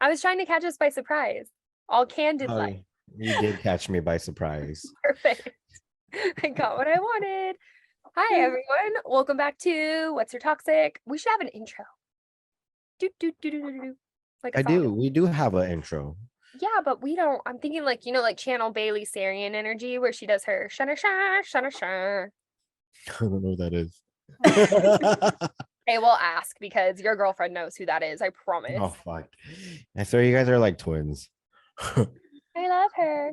I was trying to catch us by surprise. All candid Oh, light. you did catch me by surprise. Perfect. I got what I wanted. Hi, everyone. Welcome back to What's Your Toxic? We should have an intro. Do, do, do, do, do, do. Like a I song. do. We do have an intro. Yeah, but we don't. I'm thinking like, like Channel Bailey Sarian energy where she does her shana sha, shana sha. I don't know what that is. Hey, we'll ask because your girlfriend knows who that is. I promise. Oh, fuck. I swear you guys are like twins. I love her.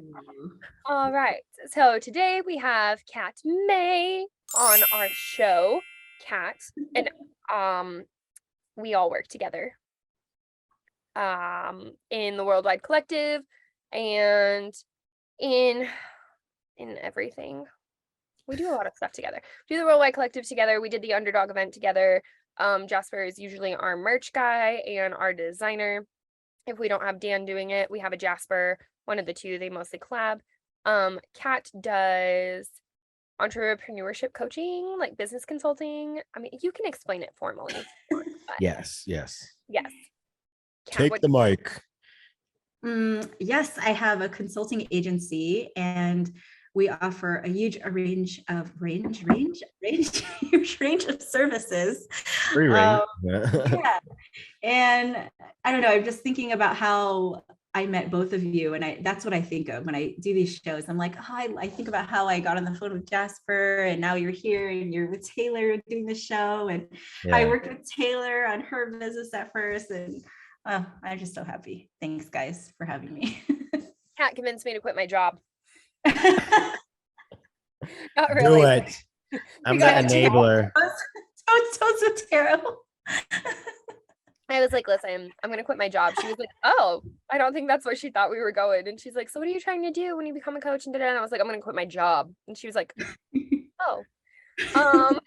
All right. So today we have Kat May on our show. Kat and we all work together in the Worldwide Collective and in everything. We do a lot of stuff together. We do the Worldwide Collective together. We did the Underdog event together. Jasper is usually our merch guy and our designer. If we don't have Dan doing it, we have a Jasper, one of the two. They mostly collab. Kat does entrepreneurship coaching, like business consulting. I mean, you can explain it formally. Yes. Yes. Kat, take the mic. Yes, I have a consulting agency and we offer a huge range of services. Free range. Yeah. And I don't know, I'm just thinking about how I met both of you. And that's what I think of when I do these shows. I'm like, I think about how I got on the phone with Jasper and now you're here and you're with Taylor doing the show. And I worked with Taylor on her business at first. And I'm just so happy. Thanks, guys, for having me. Kat convinced me to quit my job. Not really. Do it. I'm the enabler. So terrible. I was like, listen, I'm going to quit my job. She was like, oh, I don't think that's where she thought we were going. And she's like, so what are you trying to do when you become a coach? And I was like, I'm going to quit my job. And she was like, oh. I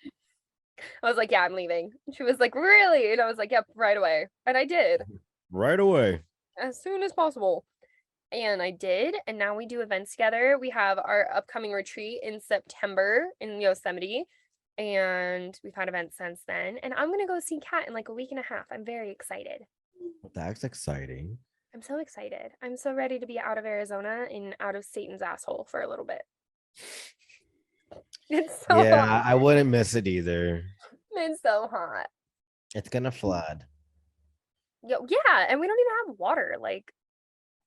was like, yeah, I'm leaving. And she was like, really? And I was like, yep, right away. And I did. Right away. As soon as possible. And I did. And now we do events together. We have our upcoming retreat in September in Yosemite. And we've had events since then. And I'm going to go see Kat in like a week and a half. I'm very excited. That's exciting. I'm so excited. I'm so ready to be out of Arizona and out of Satan's asshole for a little bit. It's so hot. I wouldn't miss it either. It's so hot. It's going to flood. Yeah, and we don't even have water. Like,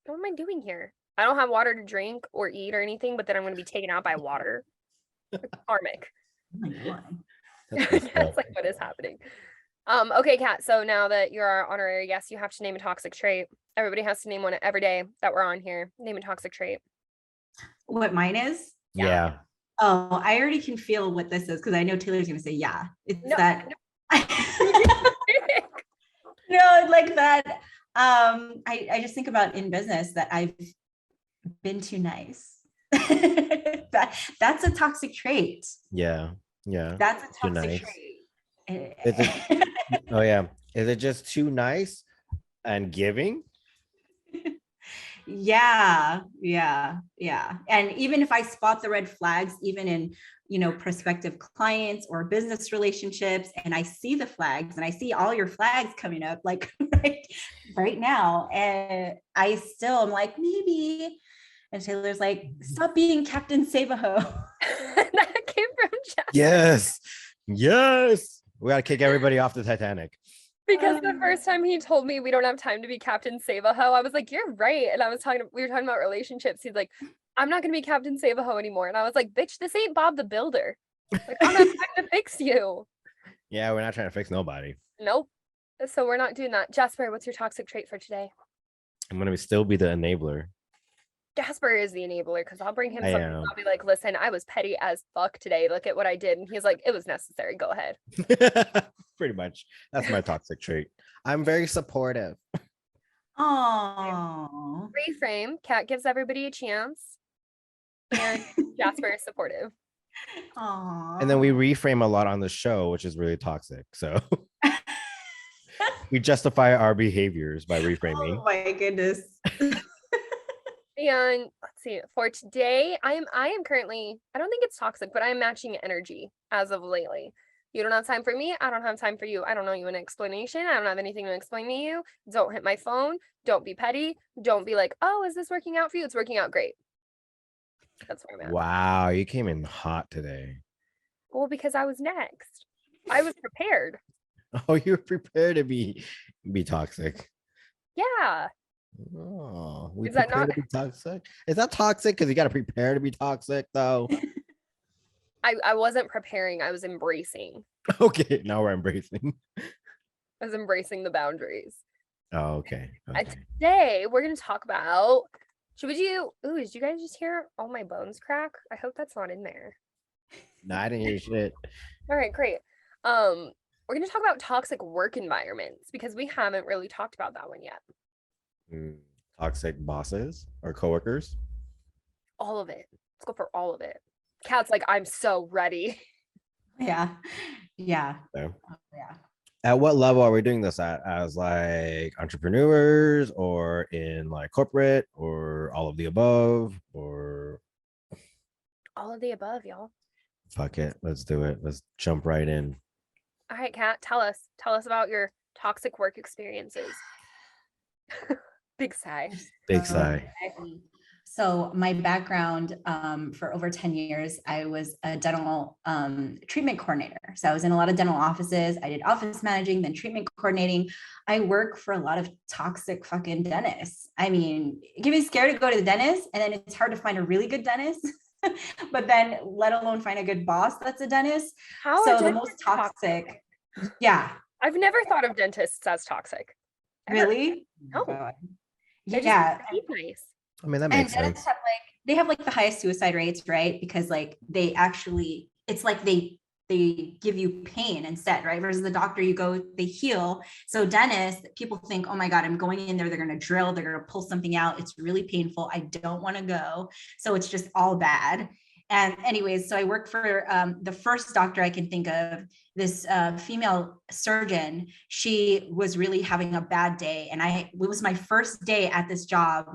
what am I doing here? I don't have water to drink or eat or anything, but then I'm going to be taken out by water. It's karmic. Oh my God. That's like what is happening. Okay, Kat. So now that you're our honorary guest, you have to name a toxic trait. Everybody has to name one every day that we're on here. Name a toxic trait. What mine is? Yeah. Oh, I already can feel what this is because I know Taylor's gonna say yeah. It's that. No, like that. I just think about in business that I've been too nice. That's a toxic trait. Yeah. That's a toxic trait. Oh yeah. Is it just too nice and giving? Yeah. And even if I spot the red flags, even in, prospective clients or business relationships, and I see the flags and I see all your flags coming up, like right now, and I'm like, maybe. And Taylor's like, stop being Captain Save-A-Ho. That came from Jasper. Yes. We got to kick everybody off the Titanic. Because the first time he told me we don't have time to be Captain Save-A-Ho, I was like, you're right. And we were talking about relationships. He's like, I'm not going to be Captain Save-A-Ho anymore. And I was like, bitch, this ain't Bob the Builder. Like, I'm not trying to fix you. Yeah, we're not trying to fix nobody. Nope. So we're not doing that. Jasper, what's your toxic trait for today? I'm going to still be the enabler. Jasper is the enabler because I'll bring him something. I'll be like, listen, I was petty as fuck today. Look at what I did. And he's like, it was necessary. Go ahead. Pretty much. That's my toxic trait. I'm very supportive. Oh. Reframe. Kat gives everybody a chance. And Jasper is supportive. Aww. And then we reframe a lot on the show, which is really toxic. So we justify our behaviors by reframing. Oh my goodness. And let's see, for today, I am currently, I don't think it's toxic, but I'm matching energy as of lately. You don't have time for me. I don't have time for you. I don't know you an explanation. I don't have anything to explain to you. Don't hit my phone. Don't be petty. Don't be like, oh, is this working out for you? It's working out great. That's where I'm at. Wow, you came in hot today. Well, because I was next. I was prepared. Oh, you're prepared to be toxic. Yeah. Oh, we Is that prepare not- to be toxic? Is that toxic? Because you got to prepare to be toxic, though. I wasn't preparing. I was embracing. Okay, now we're embracing. I was embracing the boundaries. Oh, okay. And Okay. today we're going to talk about, should we do, ooh, did you guys just hear all my bones crack? I hope that's not in there. No, I didn't hear shit. All right, great. We're going to talk about toxic work environments because we haven't really talked about that one yet. Toxic bosses or coworkers? All of it. Let's go for all of it. Kat's like, I'm so ready. Yeah. Yeah. Okay. Oh, yeah. At what level are we doing this at? As like entrepreneurs or in like corporate or all of the above or All of the above, y'all. fuck it. Let's do it. Let's jump right in. All right, Kat, tell us about your toxic work experiences. Big sigh. Big sigh. So my background for over 10 years, I was a dental treatment coordinator. So I was in a lot of dental offices. I did office managing, then treatment coordinating. I work for a lot of toxic fucking dentists. I mean, it can be scary to go to the dentist, and then it's hard to find a really good dentist. But then let alone find a good boss that's a dentist. How So are the most dentists toxic. Yeah. I've never thought of dentists as toxic. Ever. Really? No. They're just Yeah. nice. I mean, that And makes dentists sense. have they have the highest suicide rates, right? Because they actually, it's like they give you pain instead, right? Versus the doctor, you go, they heal. So dentists, people think, oh my God, I'm going in there, they're going to drill, they're going to pull something out. It's really painful. I don't want to go. So it's just all bad. And anyways, so I worked for the first doctor I can think of, this female surgeon. She was really having a bad day. And it was my first day at this job,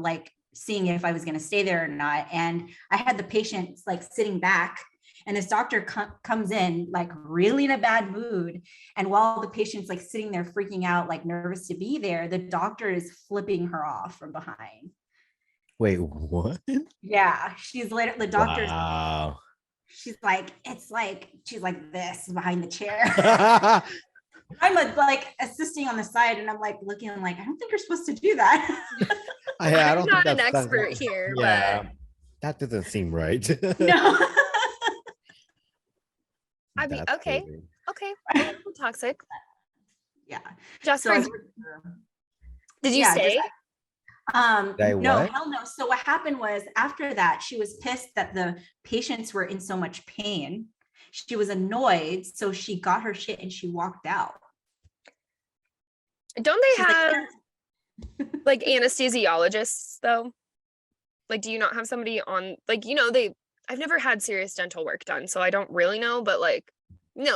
seeing if I was going to stay there or not. And I had the patients sitting back, and this doctor comes in really in a bad mood. And while the patient's sitting there freaking out, nervous to be there, the doctor is flipping her off from behind. Wait, what? Yeah, she's literally, the doctor's, Wow. she's she's like this behind the chair. I'm assisting on the side, and I'm looking, I'm I don't think you're supposed to do that. I I'm don't not think an that's expert here, yeah, but that doesn't seem right. No. I mean, That's okay, crazy. okay, a little toxic. Yeah. Jasper, So did you yeah, say? No, what? hell no. So what happened was, after that, she was pissed that the patients were in so much pain. She was annoyed, so she got her shit and she walked out. Don't they She's have anesthesiologists though? Do you not have somebody on I've never had serious dental work done, so I don't really know, but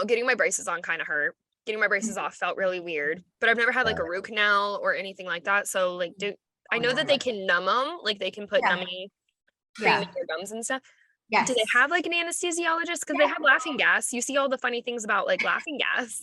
getting my braces on kind of hurt. Getting my braces off felt really weird, but I've never had a root canal or anything like that. So I know that they can numb them, they can put numbing cream in your gums and stuff. Yes. Do they have an anesthesiologist? Because they have laughing gas. You see all the funny things about laughing gas.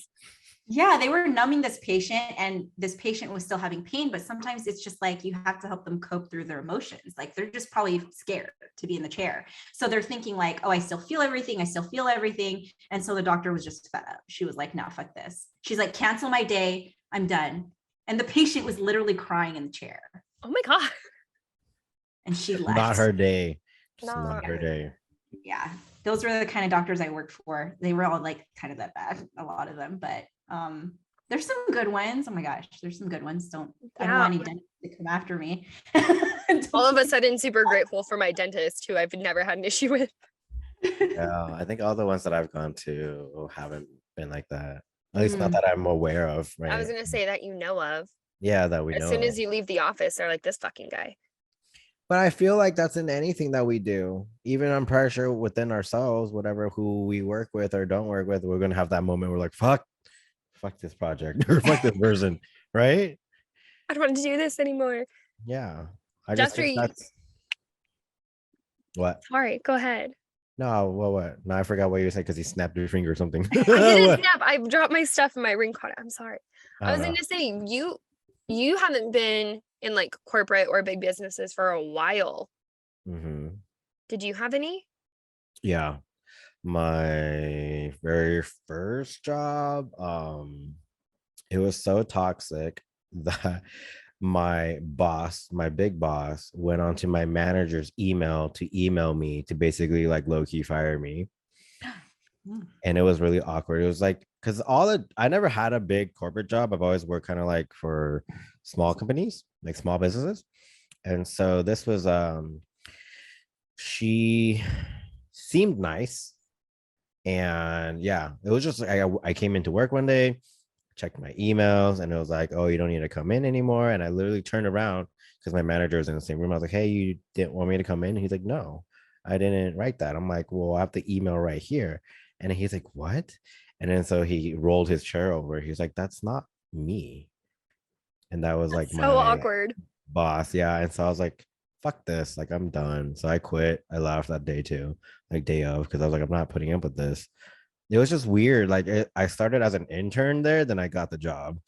Yeah, they were numbing this patient, and this patient was still having pain, but sometimes it's just you have to help them cope through their emotions. They're just probably scared to be in the chair. So they're thinking oh, I still feel everything. I still feel everything. And so the doctor was just fed up. She was like, no, fuck this. She's like, cancel my day. I'm done. And the patient was literally crying in the chair. Oh my God. And she left. Not her day. Just No. not her day. Yeah. Those were the kind of doctors I worked for. They were all kind of that bad, a lot of them, but there's some good ones. Oh my gosh, there's some good ones. I don't want any dentists to come after me. All of a sudden, super grateful for my dentist, who I've never had an issue with. Yeah, I think all the ones that I've gone to haven't been like that. At least not that I'm aware of. Right. I was gonna say that you know of. Yeah, that we know. As soon of. as you leave the office, they're like, this fucking guy. But I feel like that's in anything that we do. Even I'm pretty sure within ourselves, whatever who we work with or don't work with, we're gonna have that moment. We're like, fuck this project or fuck this person, right? I don't want to do this anymore. Yeah. I just think Jasper, that's what. Sorry, go ahead. No, what? No, I forgot what you said because he snapped your finger or something. I didn't What? snap. I dropped my stuff in my ring caught it. I'm sorry. I I was don't going know. to say you haven't been in like corporate or big businesses for a while. Hmm. Did you have any? Yeah. My very first job, it was so toxic that my big boss, went onto my manager's email to email me to basically like low key fire me. Mm. And it was really awkward. It was like, because I never had a big corporate job. I've always worked kind of like for small companies, like small businesses. And so this was, she seemed nice. And yeah, it was just like I came into work one day, checked my emails, and it was like, oh, you don't need to come in anymore. And I literally turned around because my manager was in the same room. I was like, hey, you didn't want me to come in? And he's like, no, I didn't write that. I'm like, well, I have the email right here. And he's like, what? And then so he rolled his chair over. He's like, that's not me. And that was like So my awkward. boss. Yeah. And so I was like, fuck this. Like, I'm done. So I quit. I left that day too, like day of, because I was like, I'm not putting up with this. It was just weird. Like, I started as an intern there, then I got the job.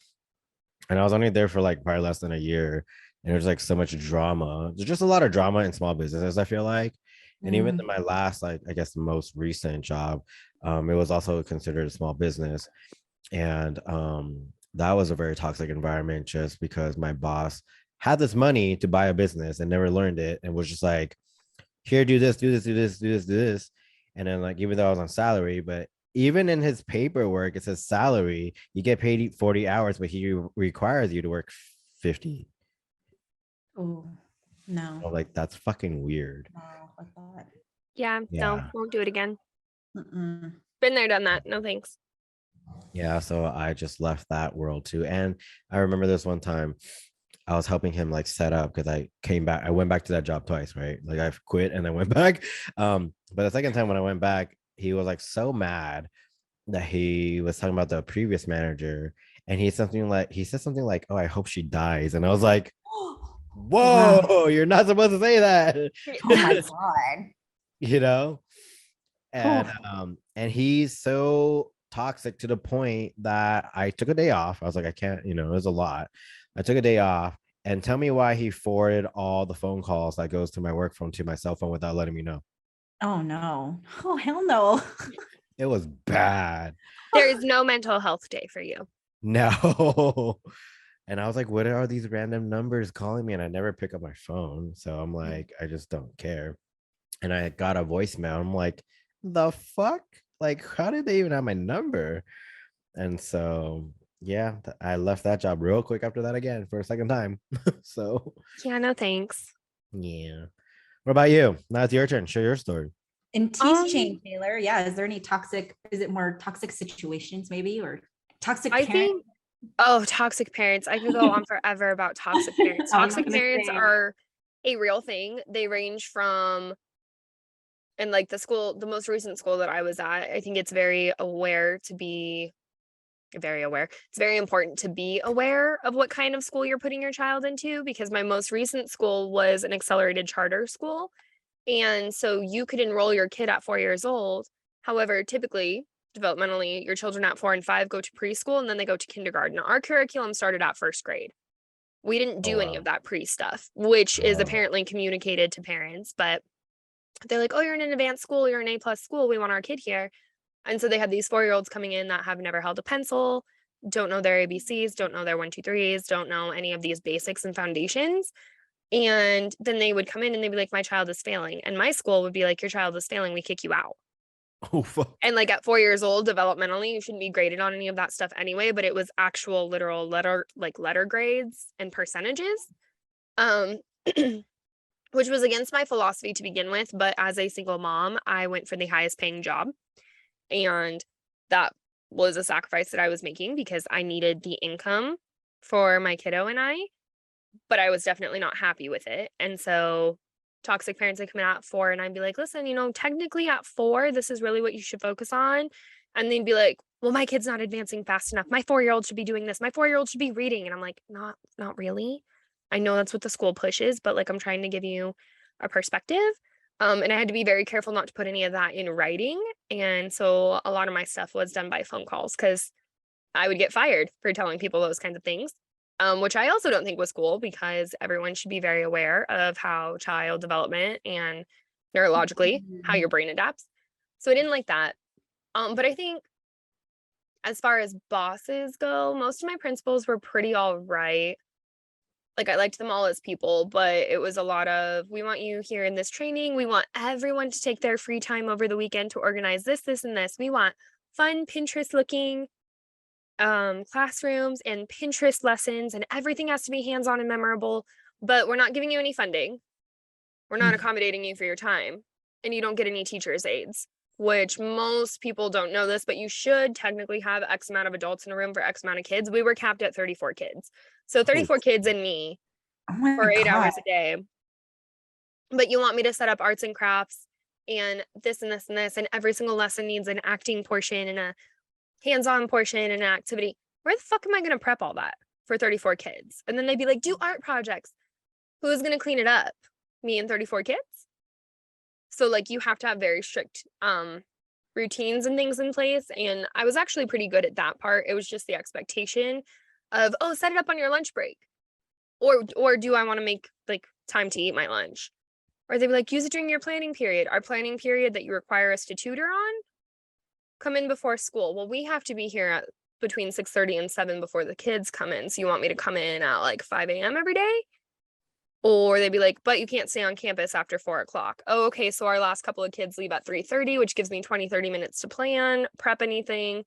And I was only there for like probably less than a year. And there's like so much drama. There's just a lot of drama in small businesses, I feel like. And even in Mm. my last, like, I guess the most recent job, it was also considered a small business. And that was a very toxic environment just because my boss had this money to buy a business and never learned it and was just like, here, do this, do this, do this, do this, do this. And then, like, even though I was on salary, but even in his paperwork, it says salary, you get paid 40 hours, but he requires you to work 50. Oh, no. So, like, that's fucking weird. No, fuck that. Yeah, no, Yeah. won't do it again. Mm-mm. Been there, done that. No thanks. Yeah. So I just left that world too. And I remember this one time I was helping him like set up because I went back to that job twice, right? Like I quit and then went back. But the second time when I went back, he was like so mad that he was talking about the previous manager. And he said something like, oh, I hope she dies. And I was like, Wow. whoa, you're not supposed to say that. Oh my God. You know? And Oh. he's so toxic to the point that I took a day off. I was like, I can't, it was a lot. I took a day off, and tell me why he forwarded all the phone calls that goes to my work phone to my cell phone without letting me know. Oh no. Oh hell no. It was bad. There is no mental health day for you. No. And I was like, what are these random numbers calling me? And I never pick up my phone. So I'm like, I just don't care. And I got a voicemail. I'm like, the fuck? Like, how did they even have my number? And so, yeah, I left that job real quick after that again for a second time. So, Yeah, no thanks. yeah. What about you? Now it's your turn. Share your story. In Um, teaching, Taylor, yeah, is there any toxic, is it more toxic situations maybe, or toxic I parent? think, oh, toxic parents. I could go on forever about toxic parents. I was Toxic gonna parents say. are a real thing. They range from, and like the most recent school that I was at, I think it's very aware to be very aware. It's very important to be aware of what kind of school you're putting your child into, because my most recent school was an accelerated charter school. And so you could enroll your kid at 4 years old. However, typically, developmentally, your children at 4 and 5 go to preschool and then they go to kindergarten. Our curriculum started at first grade. We didn't Oh, do any of wow. that pre stuff, which is Oh, apparently communicated to parents. But they're like, oh, you're in an advanced school, you're an A+ school, we want our kid here. And so they had these 4-year-olds coming in that have never held a pencil, don't know their ABCs, don't know their 1, 2, 3s, don't know any of these basics and foundations. And then they would come in and they'd be like, my child is failing. And my school would be like, your child is failing, we kick you out. oh, fuck. And like at 4 years old, developmentally, you shouldn't be graded on any of that stuff anyway, but it was actual literal letter grades and percentages. Um, which was against my philosophy to begin with. But as a single mom, I went for the highest paying job. And that was a sacrifice that I was making because I needed the income for my kiddo and I, but I was definitely not happy with it. And so toxic parents would come in at 4 and I'd be like, listen, technically at 4, this is really what you should focus on. And they'd be like, well, my kid's not advancing fast enough. My 4-year-old should be doing this. My 4-year-old should be reading. And I'm like, not really. I know that's what the school pushes, but like I'm trying to give you a perspective. And I had to be very careful not to put any of that in writing. And so a lot of my stuff was done by phone calls because I would get fired for telling people those kinds of things, which I also don't think was cool because everyone should be very aware of how child development and neurologically how your brain adapts. So I didn't like that. But I think as far as bosses go, most of my principals were pretty all right. Like I liked them all as people, but it was a lot of, we want you here in this training. We want everyone to take their free time over the weekend to organize this, this, and this. We want fun Pinterest looking classrooms and Pinterest lessons, and everything has to be hands-on and memorable, but we're not giving you any funding. We're not accommodating you for your time, and you don't get any teacher's aides, which most people don't know this, but you should technically have X amount of adults in a room for X amount of kids. We were capped at 34 kids. So 34 kids and me Oh my for 8 hours God. a day. But you want me to set up arts and crafts and this and this and this, and every single lesson needs an acting portion and a hands-on portion and an activity. Where the fuck am I going to prep all that for 34 kids? And then they'd be like, do art projects. Who's going to clean it up? Me and 34 kids? So like you have to have very strict routines and things in place. And I was actually pretty good at that part. It was just the expectation of, oh, set it up on your lunch break. Or do I want to make like time to eat my lunch? Or they'd be like, use it during your planning period. Our planning period that you require us to tutor on, come in before school. Well, we have to be here at between 6:30 and 7 before the kids come in. So you want me to come in at like 5 a.m. every day? Or they'd be like, but you can't stay on campus after 4 o'clock. Oh, okay. So our last couple of kids leave at 3:30, which gives me 20-30 minutes to plan, prep anything.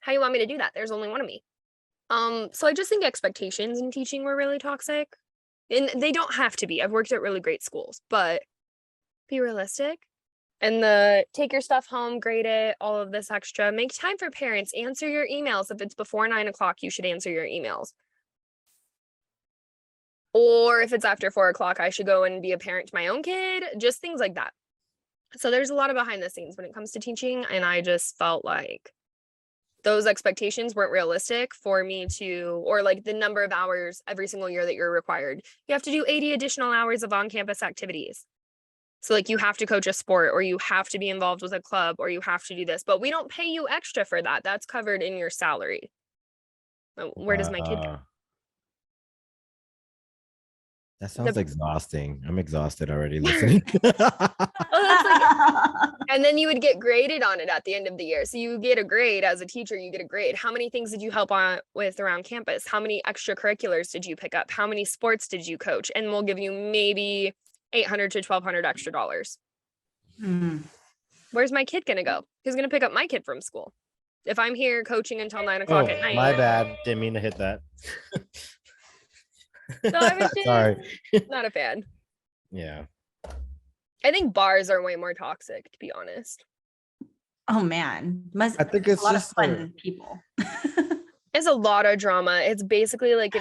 How you want me to do that? There's only one of me. So I just think expectations in teaching were really toxic. And they don't have to be. I've worked at really great schools, but be realistic. And the take your stuff home, grade it, all of this extra. Make time for parents. Answer your emails. If it's before 9 o'clock, you should answer your emails. Or if it's after 4 o'clock, I should go and be a parent to my own kid. Just things like that. So there's a lot of behind the scenes when it comes to teaching. And I just felt like those expectations weren't realistic for me to, or like the number of hours every single year that you're required. You have to do 80 additional hours of on-campus activities. So like you have to coach a sport, or you have to be involved with a club, or you have to do this, but we don't pay you extra for that. That's covered in your salary. Where does my kid go? That sounds exhausting. I'm exhausted already listening. And then you would get graded on it at the end of the year. So you get a grade as a teacher, you get a grade. How many things did you help on with around campus? How many extracurriculars did you pick up? How many sports did you coach? And we'll give you maybe $800 to $1,200 extra dollars. Where's my kid gonna go? Who's gonna pick up my kid from school? If I'm here coaching until 9 o'clock at night. My bad. Didn't mean to hit that. So I was just Sorry. not a fan. Yeah. I think bars are way more toxic, to be honest. Oh man, I think it's a lot of just fun people. It's a lot of drama. It's basically like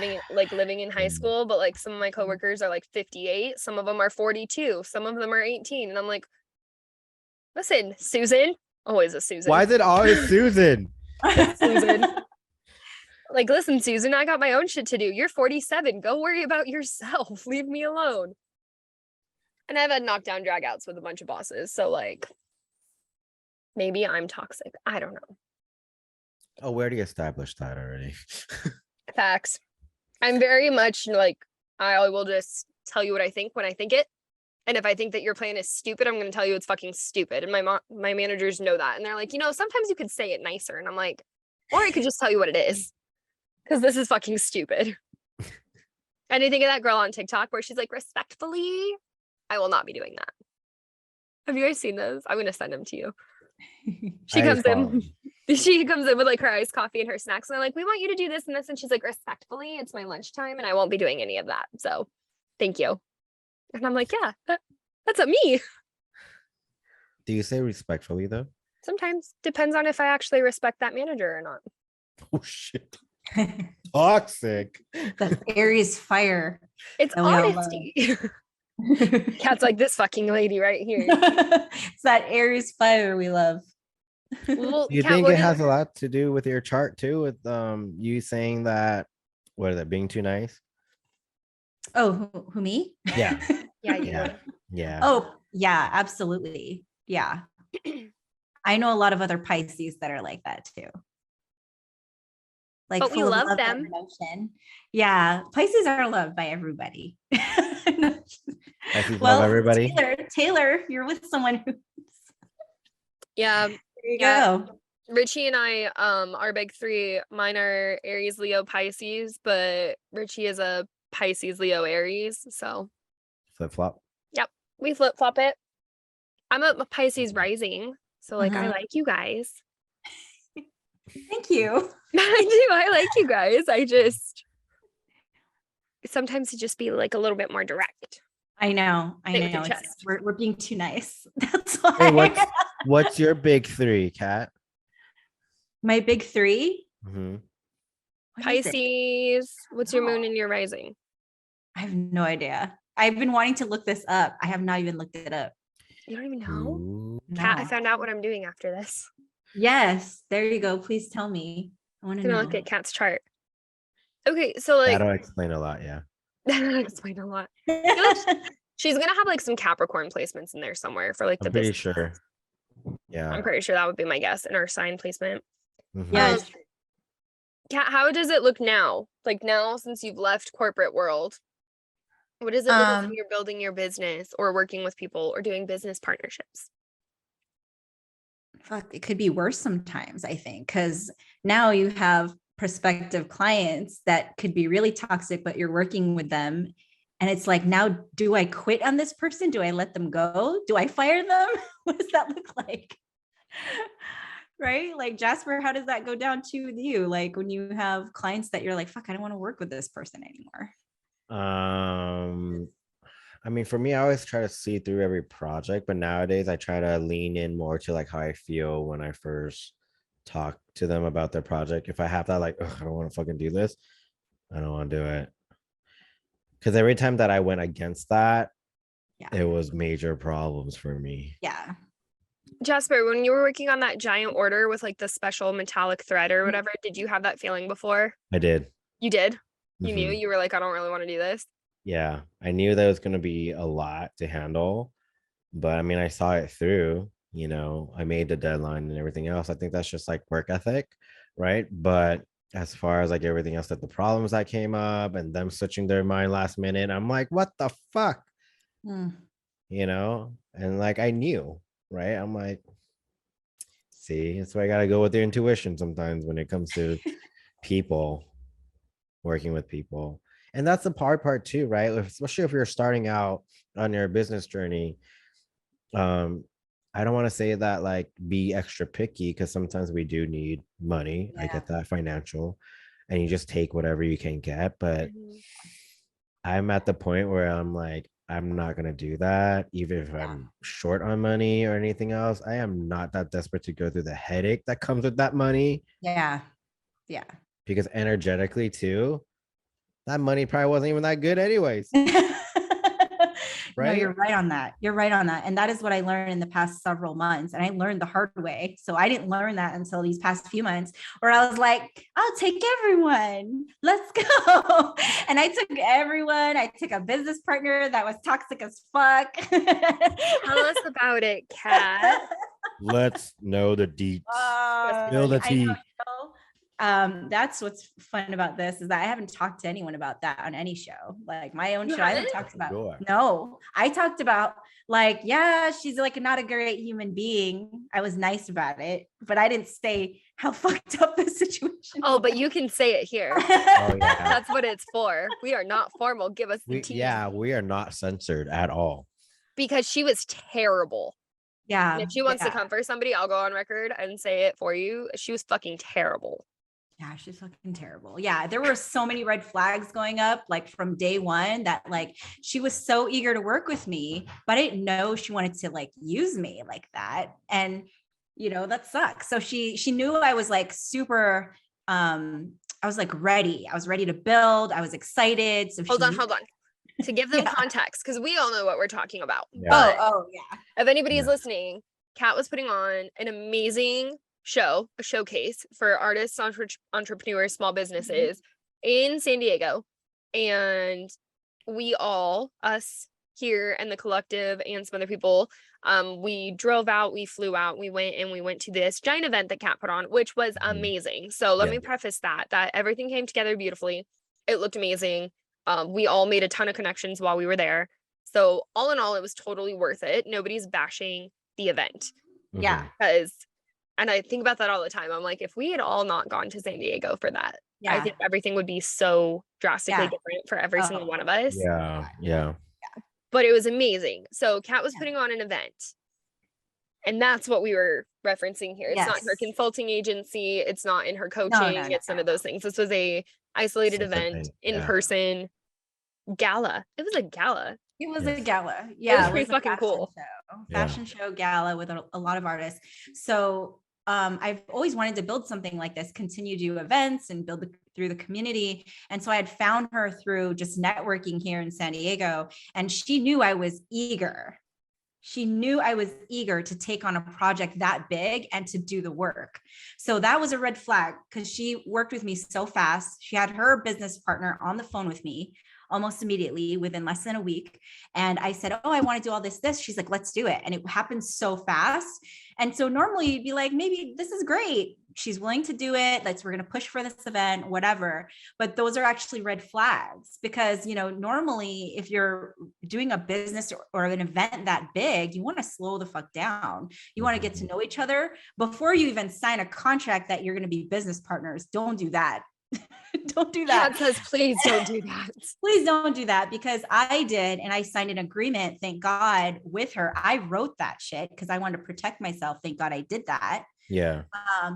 living in high school, but like some of my coworkers are like 58, some of them are 42, some of them are 18, and I'm like, listen, Susan, always a Susan. Why is it always Susan? Susan. Like, listen, Susan, I got my own shit to do. You're 47. Go worry about yourself. Leave me alone. And I've had knockdown dragouts with a bunch of bosses. So like, maybe I'm toxic. I don't know. Oh, we already established that already. Facts. I'm very much like, I will just tell you what I think when I think it. And if I think that your plan is stupid, I'm going to tell you it's fucking stupid. And my managers know that. And they're like, sometimes you could say it nicer. And I'm like, or I could just tell you what it is. Because this is fucking stupid. And I think of that girl on TikTok where she's like, respectfully, I will not be doing that. Have you guys seen those? I'm going to send them to you. She comes in with like her iced coffee and her snacks. And I'm like, we want you to do this and this. And she's like, respectfully, it's my lunchtime and I won't be doing any of that. So thank you. And I'm like, yeah, that's at me. Do you say respectfully though? Sometimes depends on if I actually respect that manager or not. Oh shit. Toxic. That's Aries fire. It's honesty. Cat's like this fucking lady right here. It's that Aries fire we love. Well, Do you Kat, think what it is- has a lot to do with your chart too? With you saying that, what is that, being too nice? Oh, who me? Yeah. Yeah, Yeah. Yeah. Oh, yeah, absolutely. Yeah. I know a lot of other Pisces that are like that too. Like But we full of love love and them. emotion. Yeah, Pisces are loved by everybody. Pisces love Well, everybody. Taylor, you're with someone who. Yeah. There you Yeah. go. Richie and I, our big three, mine are Aries, Leo, Pisces, but Richie is a Pisces, Leo, Aries. So Flip flop. yep, we flip flop it. I'm a Pisces rising. So like I Mhm. like you guys. Thank you. I do. I like you guys. I just sometimes to just be like a little bit more direct. I know. Say it with your It's, chest. we're being too nice. That's Hey, why. what's your big three, Kat? My big three. Mm-hmm. What is it? Pisces. What's your moon No. and your rising? I have no idea. I've been wanting to look this up. I have not even looked it up. You don't even know? Ooh. Kat, I No. found out what I'm doing after this. Yes, there you go. Please tell me. I want I'm to gonna know. look at Kat's chart. Okay, so like That'll explain a lot. Yeah. that explains a lot. like She's gonna have like some Capricorn placements in there somewhere for like the I'm pretty business. sure. Yeah. I'm pretty sure that would be my guess in our sign placement. Mhm. Yes. Kat, how does it look now? Like now, since you've left corporate world, what does it look like when you're building your business or working with people or doing business partnerships? Fuck, it could be worse sometimes, I think, because now you have prospective clients that could be really toxic, but you're working with them. And it's like, now, do I quit on this person? Do I let them go? Do I fire them? What does that look like? Right? Like, Jasper, how does that go down to with you? Like, when you have clients that you're like, fuck, I don't want to work with this person anymore. I mean, for me, I always try to see through every project, but nowadays I try to lean in more to like how I feel when I first talk to them about their project. If I have that, like, I don't want to fucking do this, I don't want to do it. Because every time that I went against that, Yeah. it was major problems for me. Yeah. Jasper, when you were working on that giant order with like the special metallic thread or Mhm. whatever, did you have that feeling before? I did. You did? You knew? Mhm. You were like, I don't really want to do this. Yeah, I knew that was going to be a lot to handle, but I mean, I saw it through. I made the deadline and everything else. I think that's just like work ethic, right? But as far as like everything else, that the problems that came up and them switching their mind last minute, I'm like, what the fuck? Mm. And like I knew, right? I'm like, see, that's why I gotta go with your intuition sometimes when it comes to people, working with people. And that's the hard part too, right? Especially if you're starting out on your business journey. I don't want to say that like be extra picky, because sometimes we do need money. I Yeah. get that, financial, and you just take whatever you can get. But Mhm. I'm at the point where I'm like, I'm not gonna do that, even if I'm short on money or anything else. I am not that desperate to go through the headache that comes with that money, Yeah. Yeah. because energetically too, that money probably wasn't even that good anyways, No, right? you're right on that. You're right on that. And that is what I learned in the past several months. And I learned the hard way. So I didn't learn that until these past few months, where I was like, I'll take everyone. Let's go. And I took everyone. I took a business partner that was toxic as fuck. Tell us about it, Kat. Let's know the deets. Spill the I know, tea. that's what's fun about this, is that I haven't talked to anyone about that on any show. Like my own You show, I haven't haven't? talked about. Sure. No, I talked about like, yeah, she's like not a great human being. I was nice about it, but I didn't say how fucked up the situation. Oh, but you can say it here. Oh yeah. That's what it's for. We are not formal. Give us the tea. We are not censored at all. Because she was terrible. Yeah. And if she wants to come for somebody, I'll go on record and say it for you. She was fucking terrible. Yeah, she's fucking terrible. Yeah, there were so many red flags going up like from day one, that like she was so eager to work with me, but I didn't know she wanted to like use me like that. And that sucks. So she knew I was like super I was like ready. I was ready to build. I was excited. So Hold on. To give them Yeah. context, because we all know what we're talking about. Yeah. But Oh yeah. if anybody is Yeah. listening, Kat was putting on an amazing show, a showcase for artists, entrepreneurs, small businesses in San Diego. And we all, us here and the collective and some other people, we drove out, we flew out, we went to this giant event that Kat put on, which was amazing. So let Yeah. me preface that everything came together beautifully. It looked amazing. We all made a ton of connections while we were there. So all in all, it was totally worth it. Nobody's bashing the event. Yeah. And I think about that all the time. I'm like, if we had all not gone to San Diego for that, I Yeah. think everything would be so drastically different for every single one of us. Yeah. But it was amazing. So Kat was putting on an event. And that's what we were referencing here. It's not her consulting agency. It's not in her coaching. It's none of those things. This was a isolated event in person gala. It was a gala. It was a gala. Yeah. It was pretty fucking cool. Fashion show gala with a lot of artists. So I've always wanted to build something like this, continue to do events and build through the community. And so I had found her through just networking here in San Diego. And she knew I was eager. She knew I was eager to take on a project that big and to do the work. So that was a red flag because she worked with me so fast. She had her business partner on the phone with me almost immediately within less than a week. And I said, oh, I want to do all this. She's like, let's do it. And it happened so fast. And so normally you'd be like, maybe this is great. She's willing to do it. We're going to push for this event, whatever. But those are actually red flags because, normally if you're doing a business or an event that big, you want to slow the fuck down. You want to get to know each other before you even sign a contract that you're going to be business partners. Don't do that. Don't do that. Kat says, please don't do that. Please don't do that because I did. And I signed an agreement, thank God, with her. I wrote that shit because I wanted to protect myself. Thank God I did that. Yeah.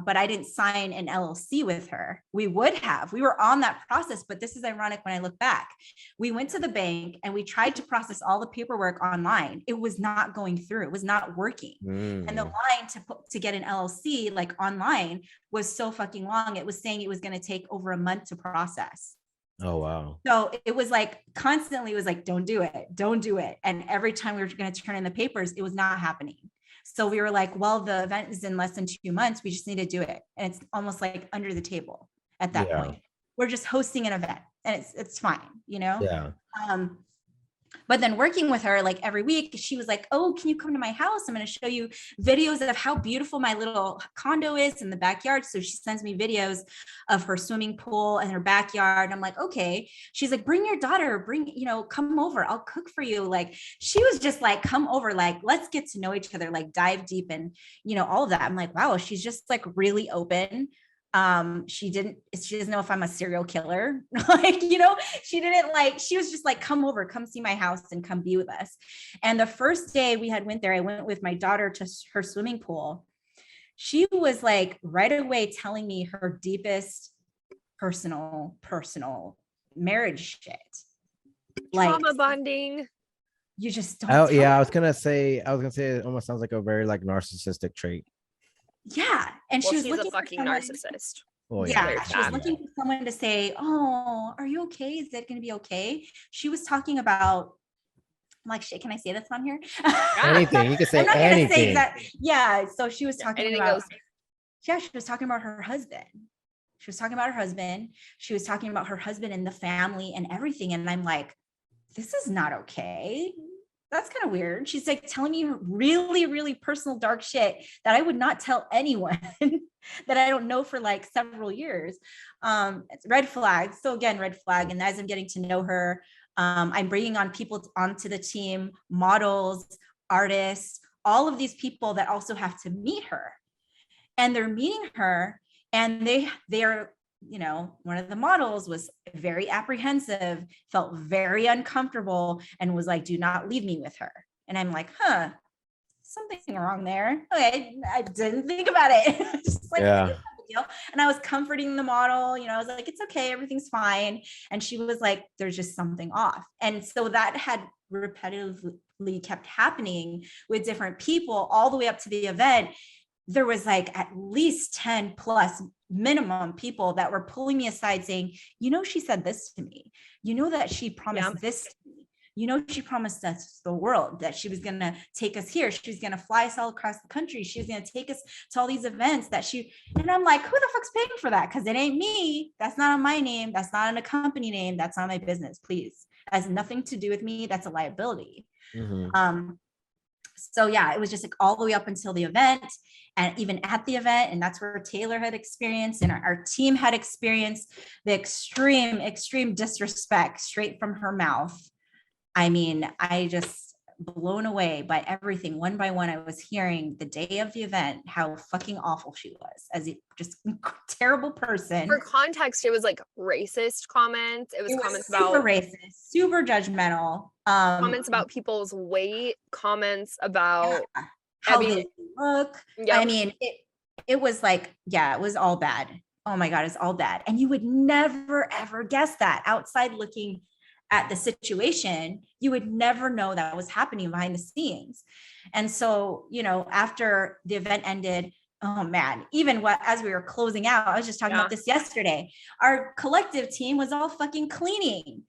But I didn't sign an LLC with her. We would have. We were on that process, but this is ironic when I look back. We went to the bank and we tried to process all the paperwork online. It was not going through. It was not working. And the line to get an LLC online was so fucking long. It was saying it was going to take over a month to process. Oh, wow. So it was constantly it was don't do it. Don't do it. And every time we were going to turn in the papers, it was not happening. So we were like, well, the event is in less than 2 months. We just need to do it. And it's almost under the table at that point. We're just hosting an event and it's fine, Yeah. But then working with her every week, she was like, oh, can you come to my house? I'm going to show you videos of how beautiful my little condo is in the backyard. So she sends me videos of her swimming pool and her backyard. I'm like, okay. She's like, bring your daughter, come over. I'll cook for you. She was just come over, let's get to know each other, dive deep and, all of that. I'm like, wow, she's just really open. She doesn't know if I'm a serial killer. She didn't she was just come over, come see my house and come be with us. And the first day we had went there, I went with my daughter to her swimming pool. She was right away telling me her deepest personal marriage shit. Trauma bonding. You just don't. Oh yeah. I was gonna say it almost sounds like a very narcissistic trait. Yeah. And she was she's looking a fucking narcissist. Oh, yeah. She was looking for someone to say, oh, are you okay? Is that going to be okay? She was talking about, I'm like, shit, can I say this on here? Anything. You can say anything. Yeah. So she was talking anything about, goes. yeah, she was talking about her husband. She was talking about her husband. She was talking about her husband and the family and everything. And I'm like, this is not okay. That's kind of weird. She's telling me really, really personal, dark shit that I would not tell anyone that I don't know for several years. It's red flag. So again, red flag. And as I'm getting to know her, I'm bringing on people onto the team, models, artists, all of these people that also have to meet her. And they're meeting her and they are, one of the models was very apprehensive, felt very uncomfortable and was like, do not leave me with her. And I'm like, something wrong there. Okay. I didn't think about it. Just and I was comforting the model, I was like, it's okay. Everything's fine. And she was like, there's just something off. And so that had repetitively kept happening with different people all the way up to the event. There was at least 10 plus minimum people that were pulling me aside saying, she said this to me, that she promised this to me. you know, she promised us the world, that she was going to take us here. She was going to fly us all across the country. She was going to take us to all these events and I'm like, who the fuck's paying for that? Because it ain't me. That's not on my name. That's not on a company name. That's not my business. Please. It has nothing to do with me. That's a liability. So yeah, it was just like all the way up until the event, and even at the event. And that's where Taylor had experienced, and our team had experienced the extreme disrespect straight from her mouth. I mean, I just blown away by everything. One by one, I was hearing the day of the event how fucking awful she was, as a just terrible person. For context, it was like racist comments. It was comments super about racist, super judgmental. Comments about people's weight, comments about how they look. Yep. I mean, it was like, yeah, it was all bad. Oh my God, it's all bad. And you would never, ever guess that outside looking at the situation. You would never know that was happening behind the scenes. And so, you know, after the event ended, oh man, even as we were closing out, I was just talking about this yesterday. Our collective team was all fucking cleaning.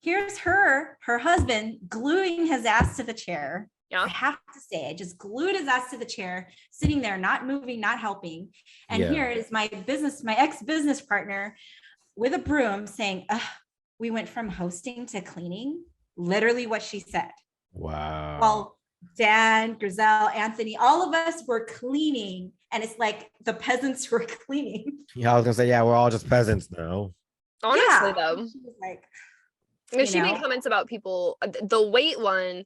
Here's her husband gluing his ass to the chair. I have to say, I just glued his ass to the chair, sitting there, not moving, not helping. And here is my ex-business partner with a broom saying, we went from hosting to cleaning. Literally what she said. Wow. Well, Dan, Griselle, Anthony, all of us were cleaning. And it's like the peasants were cleaning. Yeah, I was gonna say, yeah, we're all just peasants now. Honestly, though. She was like, she made comments about people. The weight one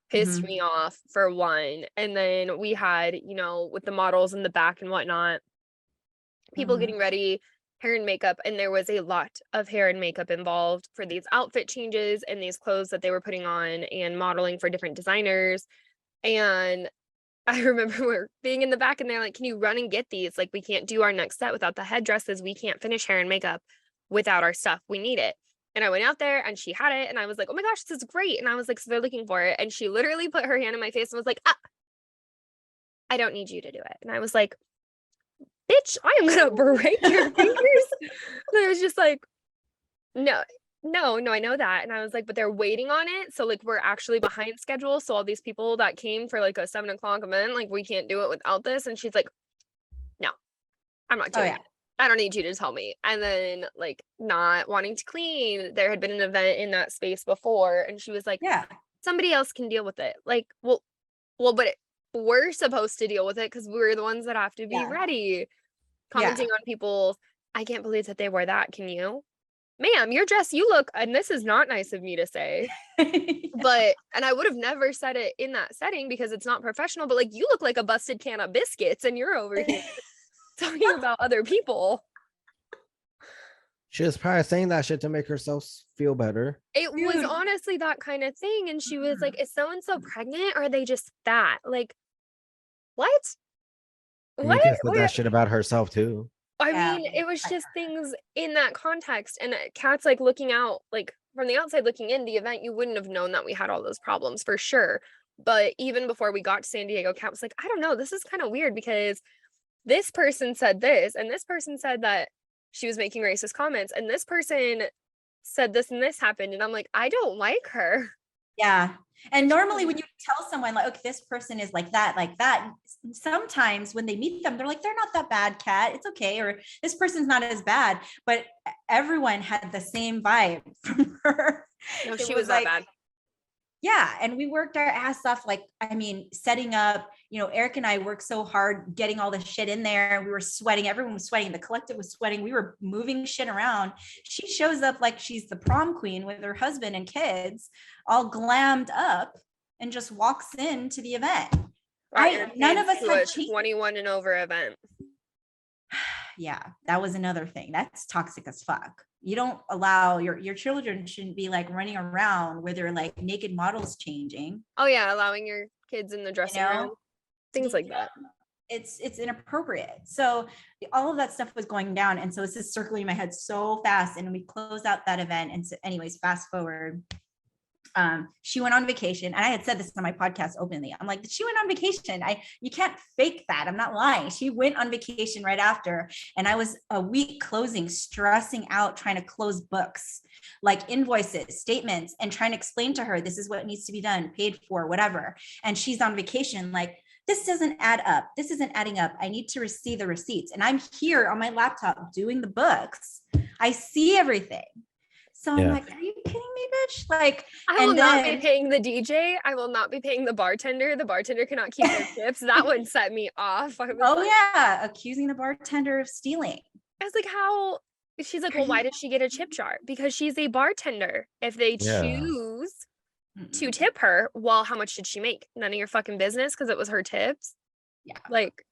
pissed me off for one. And then we had, you know, with the models in the back and whatnot, people getting ready, hair and makeup. And there was a lot of hair and makeup involved for these outfit changes and these clothes that they were putting on and modeling for different designers. And I remember we're being in the back and they're like, can you run and get these? Like, we can't do our next set without the headdresses. We can't finish hair and makeup without our stuff. We need it. And I went out there and she had it and I was like, oh my gosh, this is great. And I was like, so they're looking for it. And she literally put her hand in my face and was like, I don't need you to do it. And I was like, bitch, I am going to break your fingers. And I was just like, no, I know that. And I was like, but they're waiting on it. So like, we're actually behind schedule. So all these people that came for like a 7 o'clock event, like we can't do it without this. And she's like, no, I'm not doing it. I don't need you to tell me. And then like not wanting to clean. There had been an event in that space before. And she was like, yeah, somebody else can deal with it. Like, well, but we're supposed to deal with it because we're the ones that have to be ready. Commenting on people. I can't believe that they wore that. Can you? Ma'am, your dress, you look, and this is not nice of me to say, but, and I would have never said it in that setting because it's not professional, but like, you look like a busted can of biscuits and you're over here talking about other people. She was probably saying that shit to make herself feel better. It was honestly that kind of thing. And she was like, is so-and-so pregnant? Or are they just fat? Like, what? You can say that shit about herself too. I mean, it was just things in that context. And Kat's like looking out, like from the outside looking in the event, you wouldn't have known that we had all those problems for sure. But even before we got to San Diego, Kat was like, I don't know, this is kind of weird because this person said this, and this person said that she was making racist comments, and this person said this and this happened. And I'm like, I don't like her. Yeah. And normally when you tell someone like, okay, this person is like that, sometimes when they meet them, they're like, they're not that bad, Kat. It's okay. Or this person's not as bad. But everyone had the same vibe from her. No, she was that bad. Yeah. And we worked our ass off. Like, I mean, setting up, you know, Eric and I worked so hard getting all the shit in there. We were sweating. Everyone was sweating. The collective was sweating. We were moving shit around. She shows up like she's the prom queen with her husband and kids, all glammed up, and just walks into the event. None of us had 21 and over event. Yeah, that was another thing. That's toxic as fuck. You don't allow your children shouldn't be like running around where they're like naked models changing. Oh yeah, allowing your kids in the dressing room, things like that. It's inappropriate. So all of that stuff was going down, and so it's just circling in my head so fast. And we closed out that event. And so, anyways, fast forward, she went on vacation, and I had said this on my podcast openly. I'm like, she went on vacation. You can't fake that. I'm not lying. She went on vacation right after, and I was a week closing, stressing out, trying to close books, like invoices, statements, and trying to explain to her, this is what needs to be done, paid for, whatever. And she's on vacation, like, this doesn't add up. This isn't adding up. I need to receive the receipts. And I'm here on my laptop doing the books. I see everything. So I'm like, are you kidding me, bitch? Like, I will not be paying the DJ. I will not be paying the bartender. The bartender cannot keep their tips. That one set me off. Yeah, accusing the bartender of stealing. I was like, how? She's like, well, why did she get a tip jar? Because she's a bartender. If they choose to tip her, well, how much did she make? None of your fucking business, because it was her tips. Yeah. Like,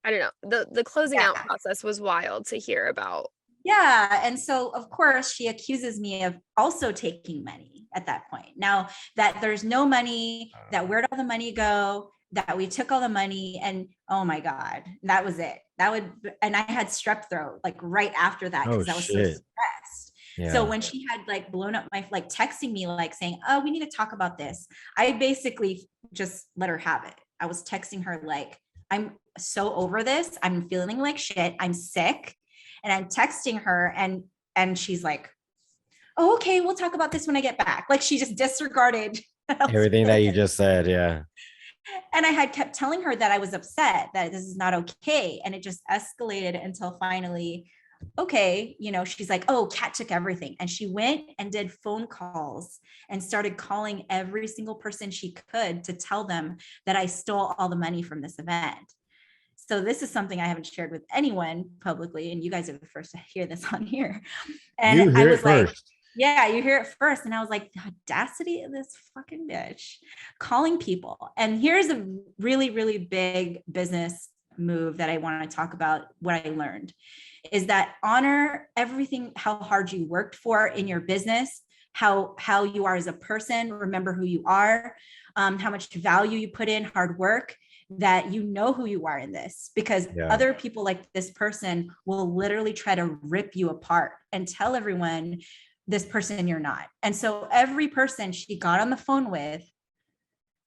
I don't know. The closing out process was wild to hear about. Yeah. And so, of course, she accuses me of also taking money at that point. Now that there's no money, that where'd all the money go, that we took all the money, and oh my God, that was it. And I had strep throat like right after that, because I was so stressed. Yeah. So when she had like blown up my, like texting me, like saying, oh, we need to talk about this, I basically just let her have it. I was texting her like, I'm so over this. I'm feeling like shit. I'm sick. And I'm texting her, and she's like, oh, okay, we'll talk about this when I get back. Like, she just disregarded everything that you just said. Yeah. And I had kept telling her that I was upset, that this is not okay. And it just escalated until finally, okay, she's like, oh, Kat took everything. And she went and did phone calls and started calling every single person she could to tell them that I stole all the money from this event. So this is something I haven't shared with anyone publicly, and you guys are the first to hear this on here. And I was like, yeah, you hear it first. And I was like, the audacity of this fucking bitch calling people. And here's a really, really big business move that I want to talk about. What I learned is that honor everything, how hard you worked for in your business, how you are as a person. Remember who you are, how much value you put in, hard work, that you know who you are in this, because other people like this person will literally try to rip you apart and tell everyone this person you're not. And so every person she got on the phone with,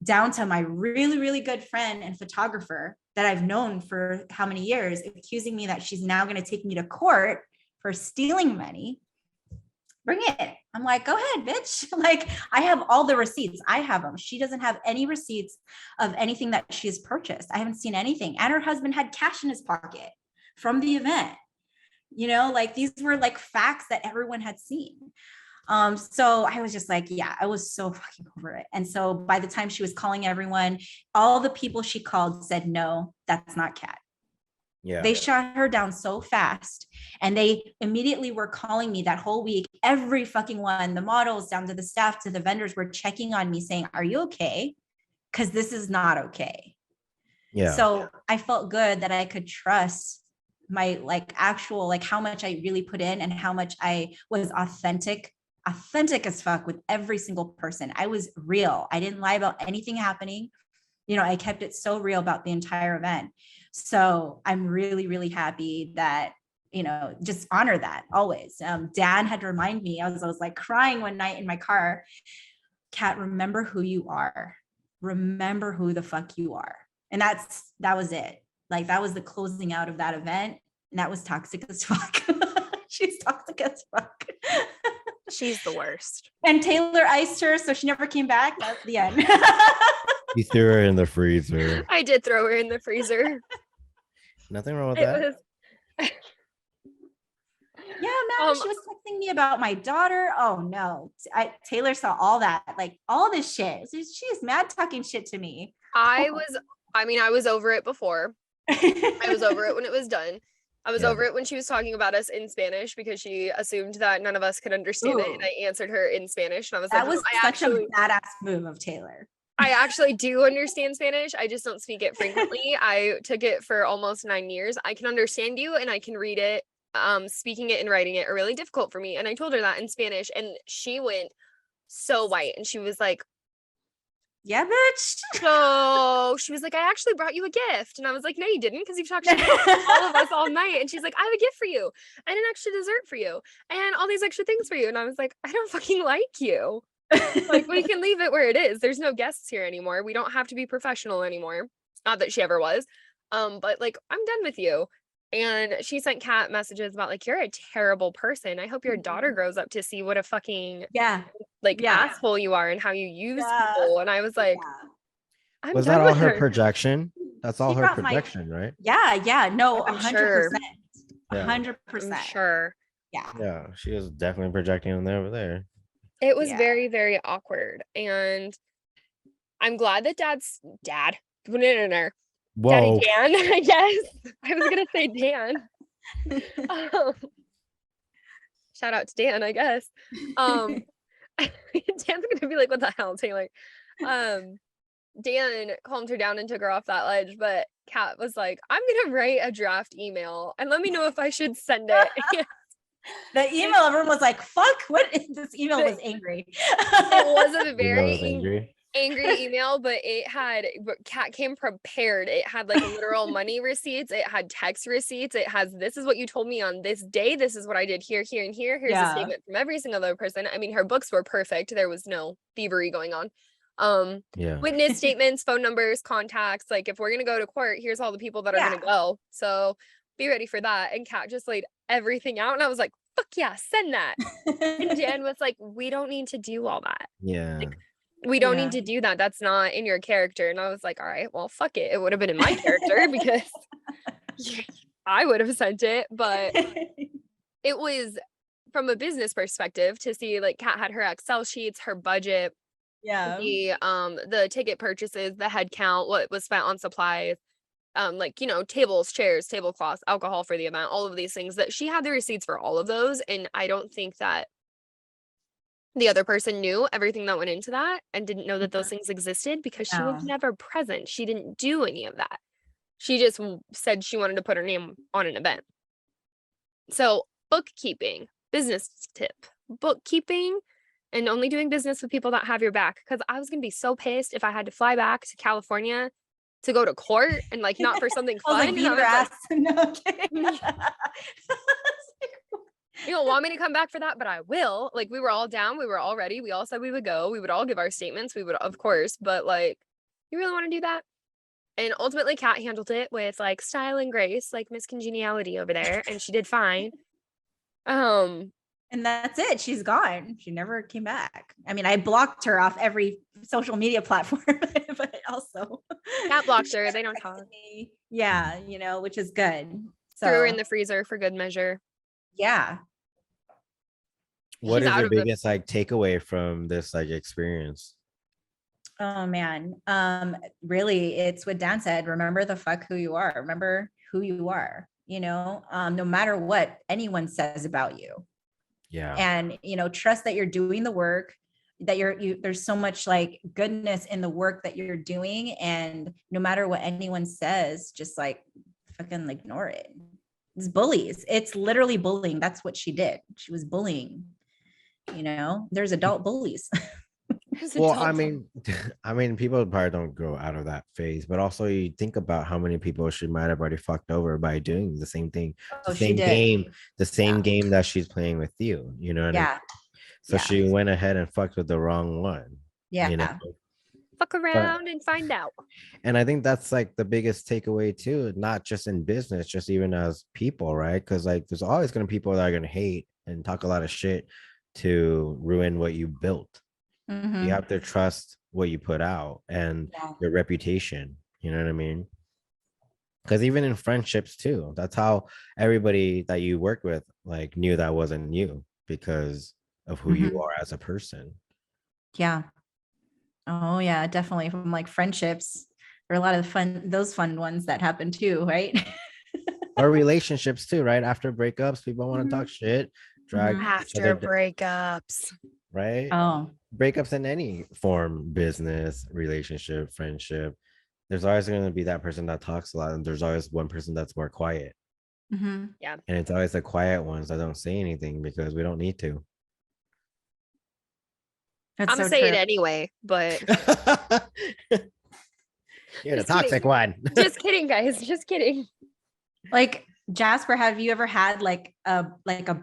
down to my really, really good friend and photographer that I've known for how many years, accusing me that she's now going to take me to court for stealing money. Bring it. I'm like, go ahead, bitch. Like, I have all the receipts. I have them. She doesn't have any receipts of anything that she has purchased. I haven't seen anything. And her husband had cash in his pocket from the event. Like, these were like facts that everyone had seen. So I was just like, yeah, I was so fucking over it. And so by the time she was calling everyone, all the people she called said, no, that's not Kat. Yeah. They shot her down so fast, and they immediately were calling me that whole week. Every fucking one, the models down to the staff to the vendors, were checking on me saying, are you okay? Because this is not okay. Yeah. So I felt good that I could trust my actual, how much I really put in and how much I was authentic as fuck with every single person. I was real. I didn't lie about anything happening. I kept it so real about the entire event. So I'm really, really happy that, just honor that always. Dan had to remind me, I was like crying one night in my car, Kat, remember who you are. Remember who the fuck you are. And that was it. Like, that was the closing out of that event. And that was toxic as fuck. She's toxic as fuck. She's the worst. And Taylor iced her, so she never came back. That's the end. You threw her in the freezer. I did throw her in the freezer. Nothing wrong with that. Yeah, man, she was texting me about my daughter. Oh no, Taylor saw all that, like all this shit. She's mad talking shit to me. I was over it before. I was over it when it was done. I was over it when she was talking about us in Spanish, because she assumed that none of us could understand it, and I answered her in Spanish, and I was like, that was such a badass move of Taylor. I actually do understand Spanish. I just don't speak it frequently. I took it for almost 9 years. I can understand you and I can read it. Speaking it and writing it are really difficult for me. And I told her that in Spanish, and she went so white, and she was like, yeah, bitch. So she was like, I actually brought you a gift. And I was like, no, you didn't, because you've talked to all of us all night. And she's like, I have a gift for you and an extra dessert for you and all these extra things for you. And I was like, I don't fucking like you. Like, we can leave it where it is. There's no guests here anymore. We don't have to be professional anymore. Not that she ever was. But like, I'm done with you. And she sent Kat messages about like, you're a terrible person. I hope your daughter grows up to see what a fucking Yeah. like Yeah. asshole you are and how you use Yeah. people. And I was like, Yeah. I'm Was done that all with her her. projection? That's all She her got my- projection, right? Yeah. No, I'm 100%. sure. 100%. I'm sure. Yeah. Yeah, she was definitely projecting on there over there. It was Yeah. very, very awkward. And I'm glad that dad. No. Whoa. Daddy Dan, I guess. I was gonna say Dan. Shout out to Dan, I guess. Dan's gonna be like, what the hell, Taylor? Dan calmed her down and took her off that ledge, but Kat was like, I'm gonna write a draft email and let me know if I should send it. The email, everyone was like, fuck, what is this email? Was angry. It was a You know, very I was angry. angry email, but Kat came prepared. It had like literal money receipts, it had text receipts, it has this is what you told me on this day, this is what I did here, and here. Here's a statement from every single other person. I mean, her books were perfect. There was no thievery going on. Yeah. Witness statements, phone numbers, contacts. Like, if we're gonna go to court, here's all the people that are gonna go. So be ready for that. And Kat just laid everything out, and I was like, fuck yeah, send that. And Dan was like, we don't need to do all that. Yeah. Like, we don't Yeah. need to do that. That's not in your character. And I was like, all right, well, fuck it. It would have been in my character because I would have sent it. But it was from a business perspective to see like Kat had her Excel sheets, her budget, Yeah. the ticket purchases, the head count, what was spent on supplies, like, you know, tables, chairs, tablecloths, alcohol for the event, all of these things that she had the receipts for all of those. And I don't think that the other person knew everything that went into that and didn't know that those things existed because she was No. never present. She didn't do any of that. She just said she wanted to put her name on an event. So bookkeeping, business tip, bookkeeping and only doing business with people that have your back. Because I was going to be so pissed if I had to fly back to California to go to court and like not for something I was fun. like, beat And I your was ass. No kidding. you don't want me to come back for that, but I will. Like, we were all down. We were all ready. We all said we would go. We would all give our statements. We would, of course, but like, you really want to do that? And ultimately, Kat handled it with like style and grace, like Miss Congeniality over there, and she did fine. And that's it. She's gone. She never came back. I mean, I blocked her off every social media platform, but also Kat blocked her. They don't talk. Yeah, you know, which is good. So Threw her in the freezer for good measure. yeah. What She's is out your of the- biggest like takeaway from this like experience? Oh man. Really, it's what Dan said. Remember the fuck who you are. Remember who you are, you know, no matter what anyone says about you. Yeah. And, you know, trust that you're doing the work, that there's so much like goodness in the work that you're doing. And no matter what anyone says, just like fucking ignore it. It's bullies. It's literally bullying. That's what she did. She was bullying, you know, there's adult bullies. Well, I mean, people probably don't go out of that phase, but also you think about how many people she might have already fucked over by doing the same thing, the she same did. game, the same Yeah. game that she's playing with you. You know what I mean? Yeah. So Yeah. she went ahead and fucked with the wrong one. Yeah. You know? Fuck around and find out. And I think that's like the biggest takeaway too, not just in business, just even as people, right? Because like there's always gonna be people that are gonna hate and talk a lot of shit to ruin what you built. Mhm. You have to trust what you put out and Yeah. your reputation. You know what I mean? Because even in friendships too, that's how everybody that you work with like knew that wasn't you because of who you Mhm. are as a person. Yeah. Oh yeah, definitely. From like friendships, there are a lot of those fun ones that happen too, right? Or relationships too, right? After breakups, people want to talk shit, drag each After other, breakups. right? Oh, Breakups in any form, business, relationship, friendship. There's always going to be that person that talks a lot, and there's always one person that's more quiet. mhm. Yeah. And it's always the quiet ones that don't say anything because we don't need to. That's I'm so gonna say it true. anyway, but You're the Just toxic kidding. one. just kidding, guys. Just kidding. Like Jasper, have you ever had like a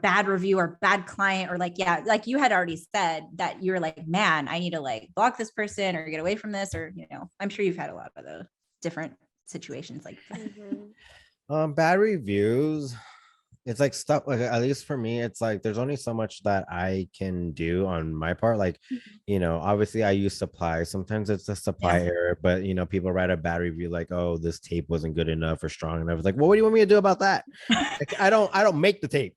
bad review or bad client, or like, yeah, like you had already said that you were like, man, I need to like block this person or get away from this, or I'm sure you've had a lot of those different situations like that. Bad reviews. It's like stuff, like at least for me, it's like there's only so much that I can do on my part. Like, obviously I use supply. Sometimes it's a supply error, but people write a bad review like, oh, this tape wasn't good enough or strong enough. It's like, well, what do you want me to do about that? Like, I don't make the tape,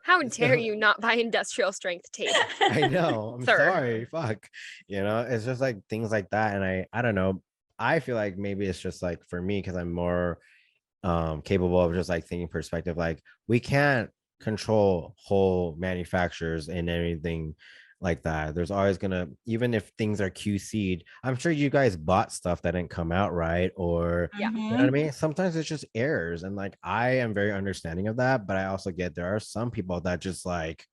How dare you not buy industrial strength tape? I know. I'm Sir. sorry. Fuck. It's just like things like that. And I don't know. I feel like maybe it's just like for me, because I'm more capable of just like thinking perspective. Like we can't control whole manufacturers and anything like that. There's always gonna, even if things are QC'd, I'm sure you guys bought stuff that didn't come out right, or you know what I mean? Sometimes it's just errors, and like I am very understanding of that, but I also get there are some people that just like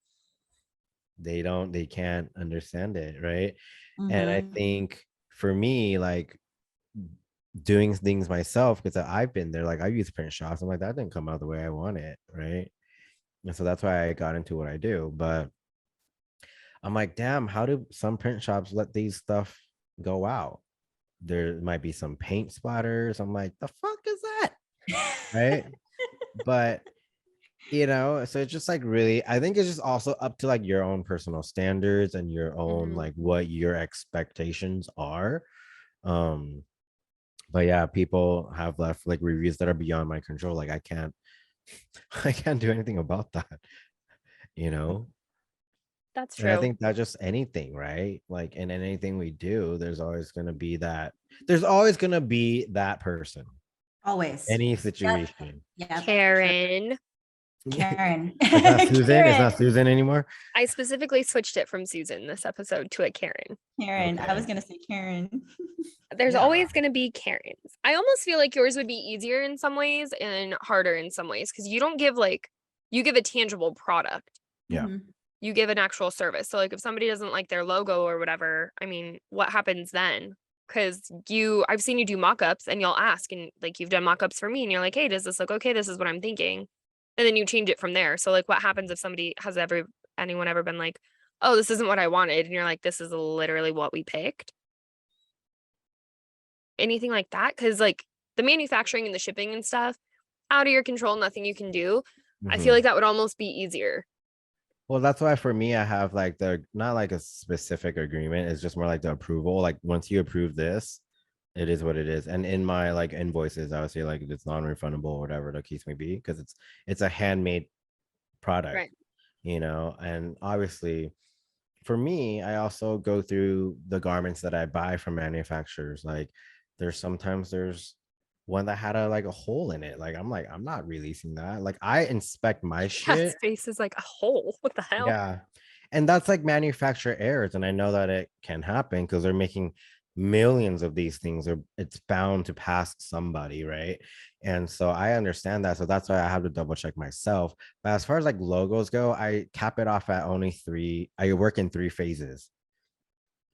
they can't understand it, right? And I think for me, like doing things myself, because I've been there, like I use print shops, I'm like, that didn't come out the way I want it, right? And so that's why I got into what I do. But I'm like, damn, how do some print shops let these stuff go out? There might be some paint splatters. I'm like, the fuck is that? Right. But so it's just like really, I think it's just also up to like your own personal standards and your own like what your expectations are. But yeah, people have left like reviews that are beyond my control. Like I can't do anything about that, That's And I true. think that's just anything, right? Like in anything we do, there's always going to be that person. Always. Any situation. Yeah. Karen. It's not Susan. It's not Susan anymore. I specifically switched it from Susan this episode to a Karen. Okay. I was gonna say Karen. There's always gonna be Karens. I almost feel like yours would be easier in some ways and harder in some ways, because you don't give you give a tangible product. Yeah. You give an actual service. So like if somebody doesn't like their logo or whatever, I mean, what happens then? Because I've seen you do mock-ups and you'll ask, and like you've done mock-ups for me and you're like, hey, does this look okay? This is what I'm thinking. And then you change it from there. So like what happens if anyone ever been like, oh, this isn't what I wanted, and you're like, this is literally what we picked? Anything like that? Because like the manufacturing and the shipping and stuff, out of your control, nothing you can do. I feel like that would almost be easier. Well, that's why for me, I have like not like a specific agreement. It's just more like the approval. Like once you approve this, it is what it is. And in my like invoices, I would say like it's non-refundable or whatever the case may be, because it's a handmade product, right? And obviously for me, I also go through the garments that I buy from manufacturers. Like there's one that had a hole in it. Like I'm not releasing that. Like I inspect my shit. Space is like a hole. What the hell? Yeah. And that's like manufacturer errors. And I know that it can happen because they're making millions of these things, or it's bound to pass somebody, right? And so I understand that. So that's why I have to double check myself. But as far as like logos go, I cap it off at only 3. I work in 3 phases,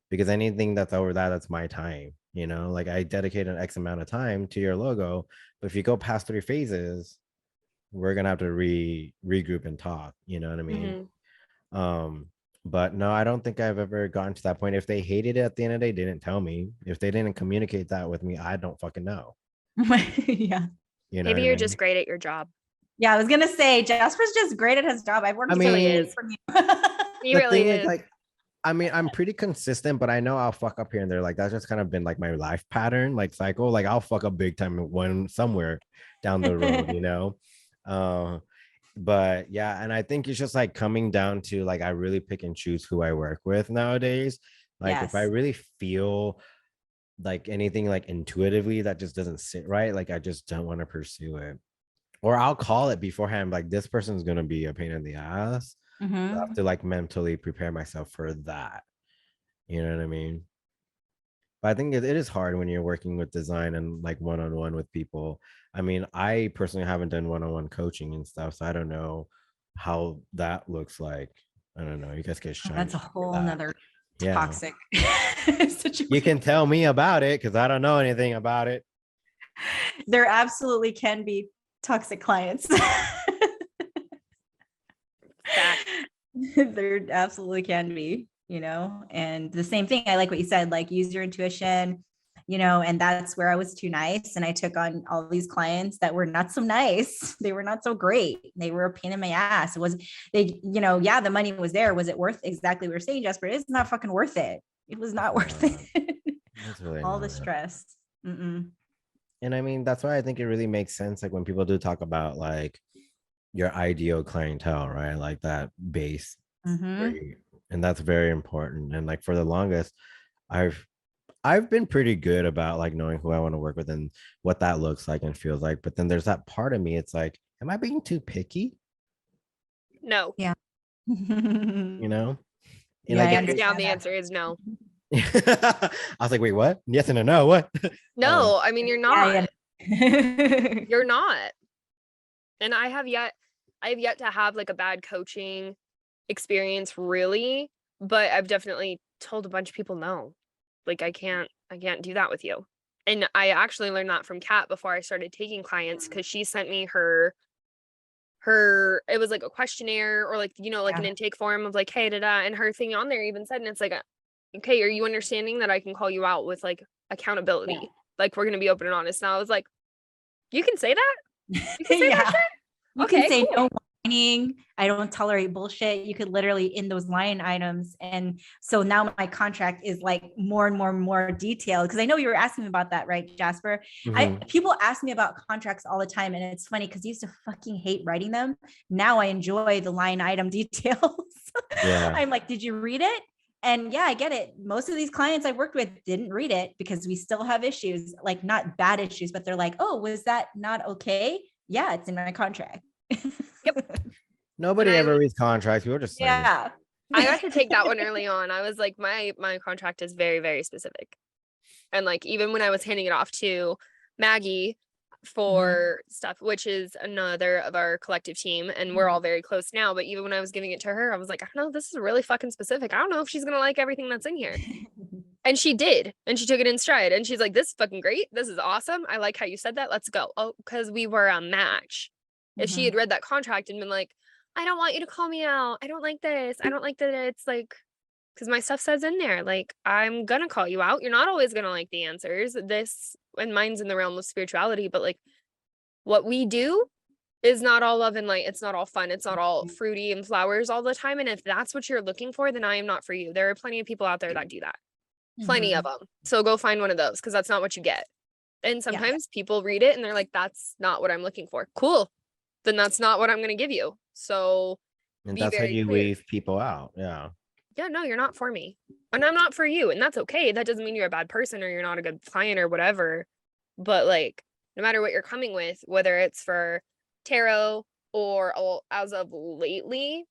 because anything that's over that's my time. Like I dedicate an X amount of time to your logo, but if you go past 3 phases, we're gonna have to regroup and talk. You know what I mean? But no, I don't think I've ever gotten to that point. If they hated it at the end of the day, they didn't tell me. If they didn't communicate that with me, I don't fucking know. Yeah. Maybe you're just great at your job. Yeah, I was gonna say Jasper's just great at his job. I've worked from you. He really is. Like, I mean, I'm pretty consistent, but I know I'll fuck up here and there. Like that's just kind of been like my life pattern, like cycle. Like I'll fuck up big time when somewhere down the road, But yeah, and I think it's just like coming down to like I really pick and choose who I work with nowadays. Like if I really feel like anything like intuitively that just doesn't sit right, like I just don't want to pursue it. Or I'll call it beforehand, like this person's gonna be a pain in the ass. I have to like mentally prepare myself for that. You know what I mean? But I think it is hard when you're working with design and like one-on-one with people. I mean, I personally haven't done one-on-one coaching and stuff, so I don't know how that looks like. I don't know. You guys get shiny. That's a whole nother toxic situation. You can tell me about it because I don't know anything about it. There absolutely can be toxic clients. Fact. There absolutely can be, you know, and the same thing. I like what you said, like use your intuition, you know, and that's where I was too nice. And I took on all these clients that were not so nice. They were not so great. They were a pain in my ass. It was, they, you know, yeah, the money was there. Was it worth exactly what you're saying, Jasper? It's not fucking worth it. It was not worth it. That's really All not. the stress. Mm-mm. And I mean, that's why I think it really makes sense. Like when people do talk about like your ideal clientele, right? Like that base. Mm-hmm. And that's very important. And like for the longest, I've been pretty good about like knowing who I want to work with and what that looks like and feels like. But then there's that part of me, it's like, am I being too picky? No. Yeah. You know? And Yeah, I I get Hands down, understand the that. answer is no. I was like, wait, what? Yes and a no. What? No, I mean, you're not. Yeah. You're not. And I have yet to have like a bad coaching experience really, but I've definitely told a bunch of people no. Like I can't do that with you. And I actually learned that from Kat before I started taking clients because she sent me her it was like a questionnaire or like, you know, like an Yeah. intake form of like, hey, and her thing on there even said, and it's like, okay, are you understanding that I can call you out with like accountability? Yeah. Like we're gonna be open and honest. And I was like, you can say that? You can say that Yeah. shit? You Okay, can say cool. no whining. I don't tolerate bullshit. You could literally in those line items. And so now my contract is like more and more detailed. Cause I know you were asking me about that, right, Jasper? Mhm. People ask me about contracts all the time. And it's funny because I used to fucking hate writing them. Now I enjoy the line item details. Yeah. I'm like, did you read it? And yeah, I get it. Most of these clients I worked with didn't read it because we still have issues, like not bad issues, but they're like, oh, was that not okay? Yeah, it's in my contract. Yep. Nobody And ever reads contracts. People just sign it. Yeah. I got to take that one early on. I was like, my contract is very, very specific. And like even when I was handing it off to Maggie for stuff, which is another of our collective team, and we're all very close now, but even when I was giving it to her, I was like, I don't know, this is really fucking specific. I don't know if she's gonna like everything that's in here. And she did, and she took it in stride, and she's like, this is fucking great, this is awesome, I like how you said that, let's go. Oh, because we were a match. If she had read that contract and been like, I don't want you to call me out, I don't like this, I don't like that it's like, because my stuff says in there, like, I'm gonna call you out, you're not always gonna like the answers, this, and mine's in the realm of spirituality, but like what we do is not all love and light, it's not all fun, it's not all fruity and flowers all the time, and if that's what you're looking for, then I am not for you. There are plenty of people out there that do that. Plenty of them. So go find one of those because that's not what you get. And sometimes people read it and they're like, that's not what I'm looking for. Cool. Then that's not what I'm going to give you. So And be that's how very you clear. weave people out. Yeah. Yeah, no, you're not for me. And I'm not for you. And that's okay. That doesn't mean you're a bad person or you're not a good client or whatever. But like, no matter what you're coming with, whether it's for tarot or as of lately,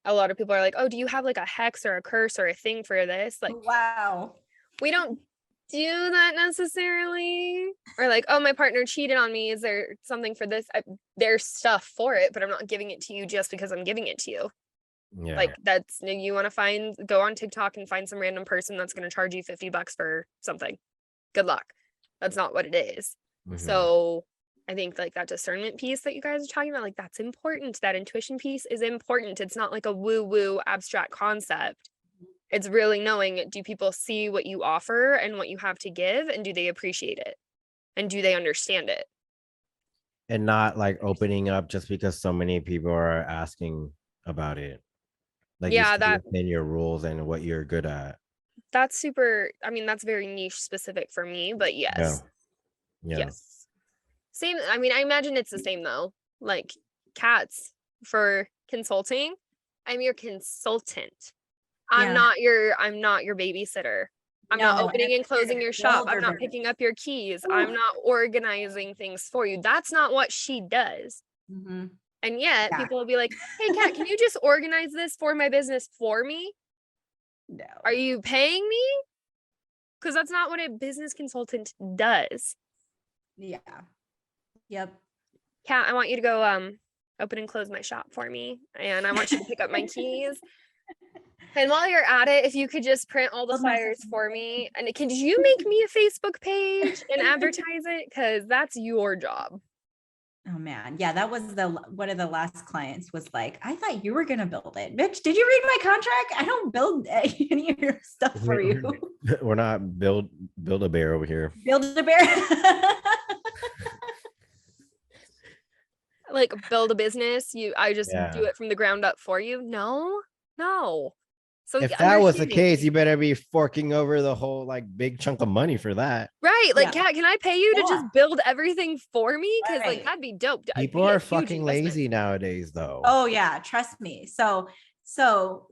a lot of people are like, oh, do you have like a hex or a curse or a thing for this? Like, Wow. we don't do that necessarily. Or like, oh, my partner cheated on me. Is there something for this? There's stuff for it, but I'm not giving it to you just because I'm giving it to you. Yeah. Like that's, you want to go on TikTok and find some random person that's going to charge you $50 for something. Good luck. That's not what it is. So I think like that discernment piece that you guys are talking about, like that's important. That intuition piece is important. It's not like a woo-woo abstract concept. It's really knowing, do people see what you offer and what you have to give, and do they appreciate it? And do they understand it? And not like opening up just because so many people are asking about it. Like Yeah, you stay within your rules and what you're good at. that's super, I mean, that's very niche specific for me, but yes. Yeah. Yes. Same. I mean, I imagine it's the same though. Like Cats for consulting. I'm your consultant. I'm not your babysitter. I'm not opening and closing your shop. I'm not picking up your keys. I'm not organizing things for you. That's not what she does. And yet people will be like, hey, Kat, can you just organize this for my business for me? No. Are you paying me? Because that's not what a business consultant does. Yeah. Yep. Kat, I want you to go open and close my shop for me. And I want you to pick up my keys. And while you're at it, if you could just print all the flyers for me. And could you make me a Facebook page and advertise it? Because that's your job. Oh man. Yeah, that was one of the last clients was like, I thought you were gonna build it. Bitch, did you read my contract? I don't build any of your stuff for you. We're not build a bear over here. Build a bear. Like build a business, I just Yeah. do it from the ground up for you. No. So If that was the understanding. case, you better be forking over the whole like big chunk of money for that. Right. Like, Yeah. Kat, can I pay you to just Yeah. build everything for me? Because like Right. that'd be dope. It'd People be a are huge fucking investment. lazy nowadays, though. Oh yeah, trust me. So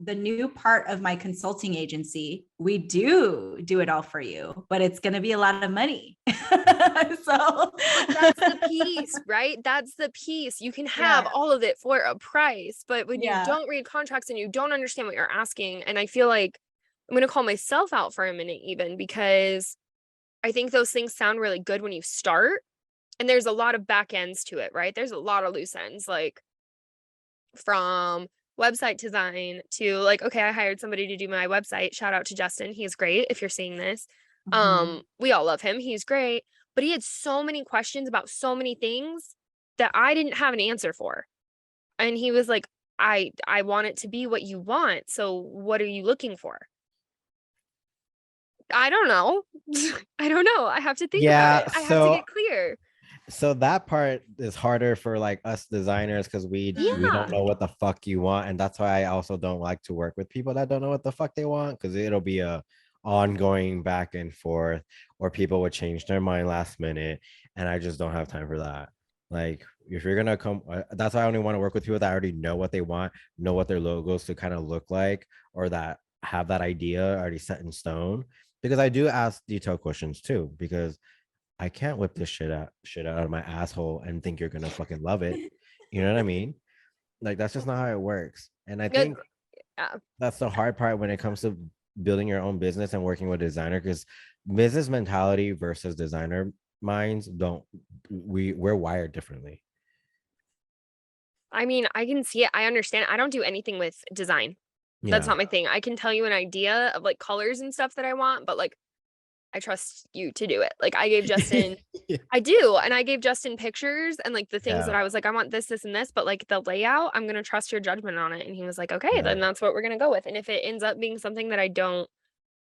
the new part of my consulting agency, we do it all for you, but it's going to be a lot of money. So That's the piece, right? That's the piece. You can have Yeah. all of it for a price, but when you Yeah. don't read contracts and you don't understand what you're asking, and I feel like I'm going to call myself out for a minute, even because I think those things sound really good when you start, and there's a lot of back ends to it, right? There's a lot of loose ends, like from website design to like, okay, I hired somebody to do my website. Shout out to Justin. He's great. If you're seeing this, Mhm. we all love him. He's great, but he had so many questions about so many things that I didn't have an answer for. And he was like, I want it to be what you want. So what are you looking for? I don't know. I don't know. I have to think about it. I have to get clear. So that part is harder for like us designers because we Yeah. don't know what the fuck you want, and that's why I also don't like to work with people that don't know what the fuck they want, because it'll be a ongoing back and forth, or people would change their mind last minute, and I just don't have time for that. Like if you're gonna come, that's why I only want to work with people that already know what they want, know what their logos to kind of look like, or that have that idea already set in stone. Because I do ask detailed questions too, because I can't whip this shit out of my asshole and think you're gonna fucking love it. You know what I mean? Like that's just not how it works. And I Good. think Yeah. that's the hard part when it comes to building your own business and working with a designer, because business mentality versus designer minds we're wired differently. I mean, I can see it. I understand. I don't do anything with design. That's Yeah. not my thing. I can tell you an idea of like colors and stuff that I want, but like I trust you to do it. Like I gave Justin, Yeah. I do, and I gave Justin pictures and like the things that Yeah. I was like, I want this, this, and this, but like the layout, I'm gonna trust your judgment on it. And he was like, okay, Yeah. then that's what we're gonna go with. And if it ends up being something that I don't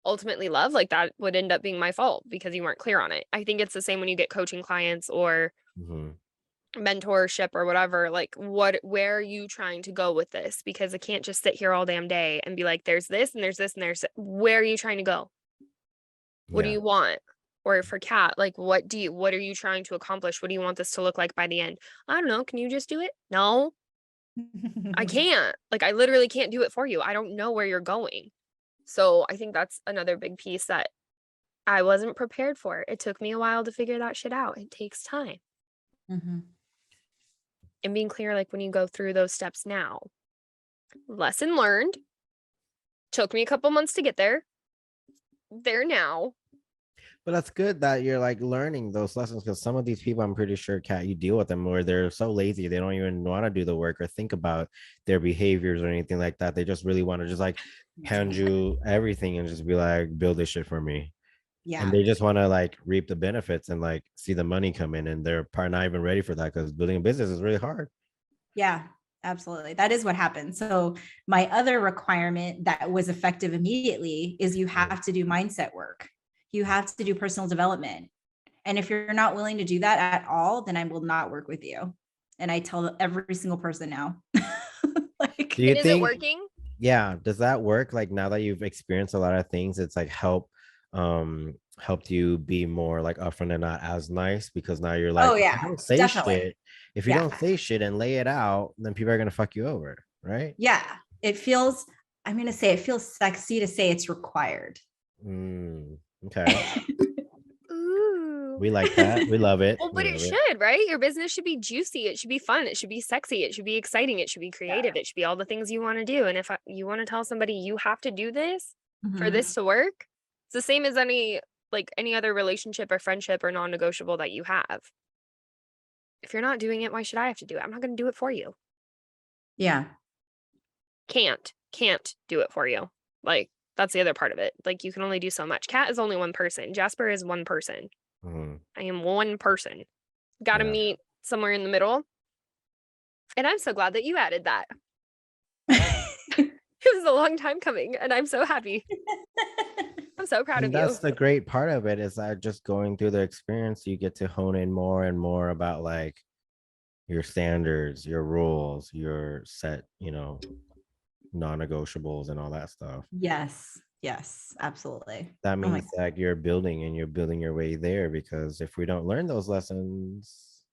ultimately love, like that would end up being my fault because you weren't clear on it. I think it's the same when you get coaching clients or Mhm. mentorship or whatever. Like where are you trying to go with this? Because I can't just sit here all damn day and be like, there's this and there's this and there's where are you trying to go? What do Yeah. you want? Or for Kat, like what are you trying to accomplish? What do you want this to look like by the end? I don't know. Can you just do it? No, I can't. Like I literally can't do it for you. I don't know where you're going. So I think that's another big piece that I wasn't prepared for. It took me a while to figure that shit out. It takes time. Mhm. And being clear, like when you go through those steps now, lesson learned. Took me a couple months to get there. There now. But that's good that you're like learning those lessons, because some of these people, I'm pretty sure, Kat, you deal with them where they're so lazy they don't even want to do the work or think about their behaviors or anything like that. They just really want to just like hand you everything and just be like, build this shit for me. And Yeah. they just want to like reap the benefits and like see the money come in, and they're probably not even ready for that because building a business is really hard. Yeah, absolutely. That is what happened. So my other requirement that was effective immediately is you have to do mindset work. You have to do personal development. And if you're not willing to do that at all, then I will not work with you. And I tell every single person now. Like, Do you And is it think, working? yeah, does that work? Like now that you've experienced a lot of things, it's like helped you be more like upfront and not as nice, because now you're like, oh if you yeah, don't say definitely. shit, if you Yeah. don't say shit and lay it out, then people are gonna fuck you over, right? Yeah. It feels, I'm going to say it feels sexy to say it's required. Okay. Ooh. We like that. We love it. Well, We but it love it. should, right? Your business should be juicy. It should be fun. It should be sexy. It should be exciting. It should be creative. It should be all the things you want to do. And if you want to tell somebody you have to do this for Mhm. this to work, it's the same as any other relationship or friendship or non-negotiable that you have. If you're not doing it, why should I have to do it? I'm not going to do it for you. Yeah. Can't do it for you. Like that's the other part of it. Like you can only do so much. Kat is only one person. Jasper is one person. Mhm. I am one person. Got to Yeah. meet somewhere in the middle. And I'm so glad that you added that. It was a long time coming, and I'm so happy. I'm so proud And of that's you. the great part of it, is that just going through the experience, you get to hone in more and more about like your standards, your rules, your set, non-negotiables and all that stuff. Yes. Yes, absolutely. That Oh my means that you're building your way there, because if we don't learn those lessons,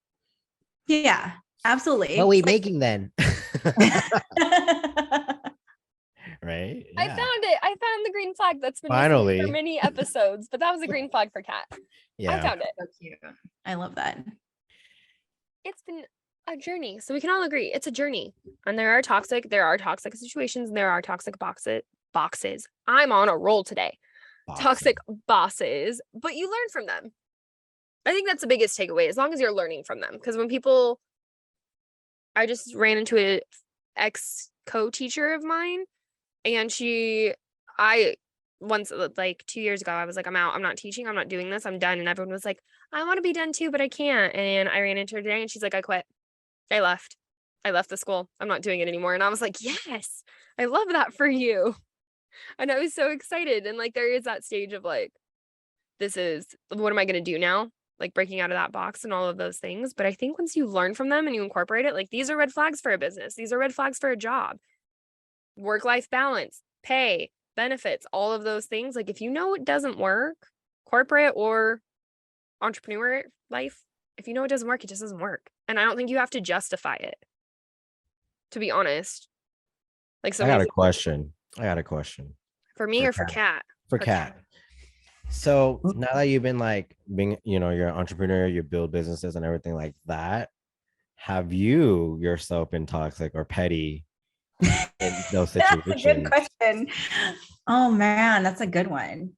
Yeah, absolutely. what are we It's like- making then? Right? I Yeah. found it. I found the green flag that's been missing Finally. for many episodes, but that was a green flag for Kat. I Yeah. found it. So cute. I love that. It's been a journey. So we can all agree it's a journey. And there are toxic situations, and there are toxic boxes. I'm on a roll today. Toxic bosses, but you learn from them. I think that's the biggest takeaway, as long as you're learning from them. Because when people, I just ran into a ex co-teacher of mine, and once, like 2 years ago, I was like, I'm out. I'm not teaching. I'm not doing this. I'm done. And everyone was like, I want to be done too, but I can't. And I ran into her today, and she's like, I quit. I left the school. I'm not doing it anymore. And I was like, yes, I love that for you. And I was so excited. And like, there is that stage of like, what am I going to do now? Like breaking out of that box and all of those things. But I think once you learn from them and you incorporate it, like these are red flags for a business. These are red flags for a job. Work-life balance, pay, benefits, all of those things. Like if you know it doesn't work, corporate or entrepreneur life, if you know it doesn't work, it just doesn't work. And I don't think you have to justify it, to be honest. Like I got a question. For me for or for Kat? For Kat. So now that you've been like being, you're an entrepreneur, you build businesses and everything like that, have you yourself been toxic or petty in those situations? That's a good question. Oh man, that's a good one.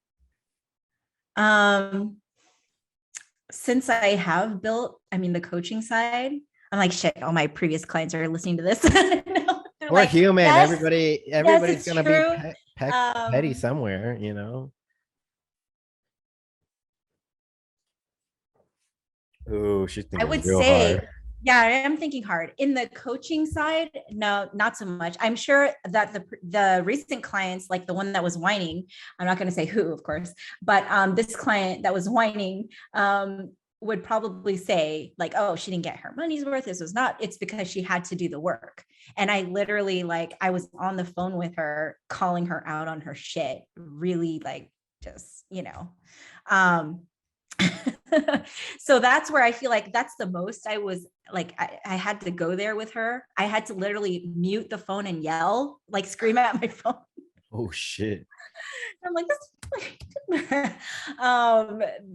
Since I have built, the coaching side, I'm like, shit, all my previous clients are listening to this. No, we're like, human. yes, Everybody's gonna true. be petty somewhere, Ooh, she's thinking I would real say, hard. yeah, I am thinking hard. In the coaching side, no, not so much. I'm sure that the recent clients, like the one that was whining, I'm not going to say who, of course, but this client that was whining would probably say like, oh, she didn't get her money's worth. It's because she had to do the work. And I literally, like, I was on the phone with her, calling her out on her shit, really, like, just, so that's where I feel like that's the most I was like, I had to go there with her. I had to literally mute the phone and yell, like scream at my phone. Oh shit. I'm like, this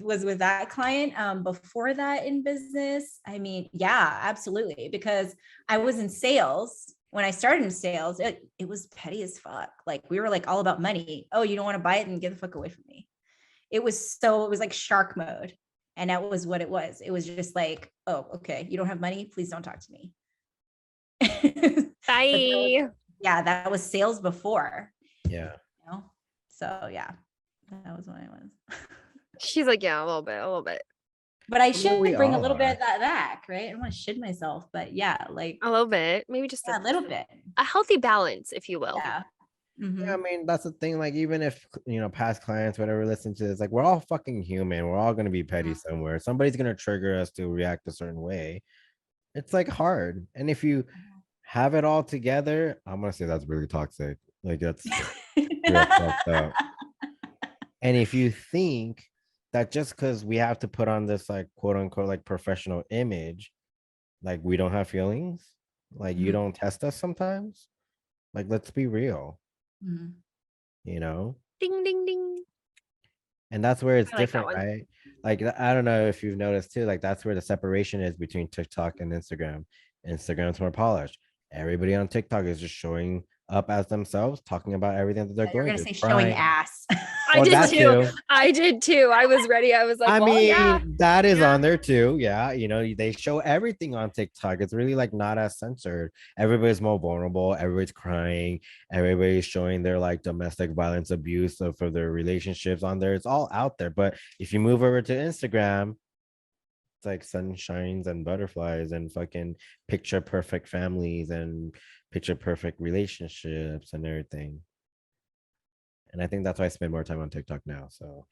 was with that client. Before that in business, yeah, absolutely. Because I was in sales. When I started in sales, it was petty as fuck. Like we were like all about money. Oh, you don't want to buy it? And get the fuck away from me. It was like shark mode. And that was what it was. It was just like, oh, okay, you don't have money? Please don't talk to me. Bye. That was sales before. Yeah. So yeah, that was what I was. She's like, yeah, a little bit. But I should bring a little bit are. of that back, right? I don't want to shit myself, but yeah, like A little bit, maybe just a little bit. a healthy balance, if you will. Yeah. Mm-hmm. Yeah, that's the thing. Like, even if past clients, whatever, listen to this, like, we're all fucking human. We're all gonna be petty somewhere. Somebody's gonna trigger us to react a certain way. It's like hard. And if you have it all together, I'm gonna say that's really toxic. Like that's real fucked up. And if you think that just because we have to put on this like quote unquote like professional image, like we don't have feelings, like you don't test us sometimes, like let's be real. Ding ding ding. And that's where it's I like that different, one. right? Like I don't know if you've noticed too, like that's where the separation is between TikTok and Instagram. Instagram's more polished. Everybody on TikTok is just showing up as themselves, talking about everything that they're You're going gonna through. say showing ass. I did that too. too. I did too. I was ready. I was like, yeah. That is on there too. Yeah, they show everything on TikTok. It's really like not as censored. Everybody's more vulnerable. Everybody's crying. Everybody's showing their like domestic violence abuse for their relationships on there. It's all out there. But if you move over to Instagram, It's like sunshines and butterflies and fucking picture perfect families and picture perfect relationships and everything. And I think that's why I spend more time on TikTok now. So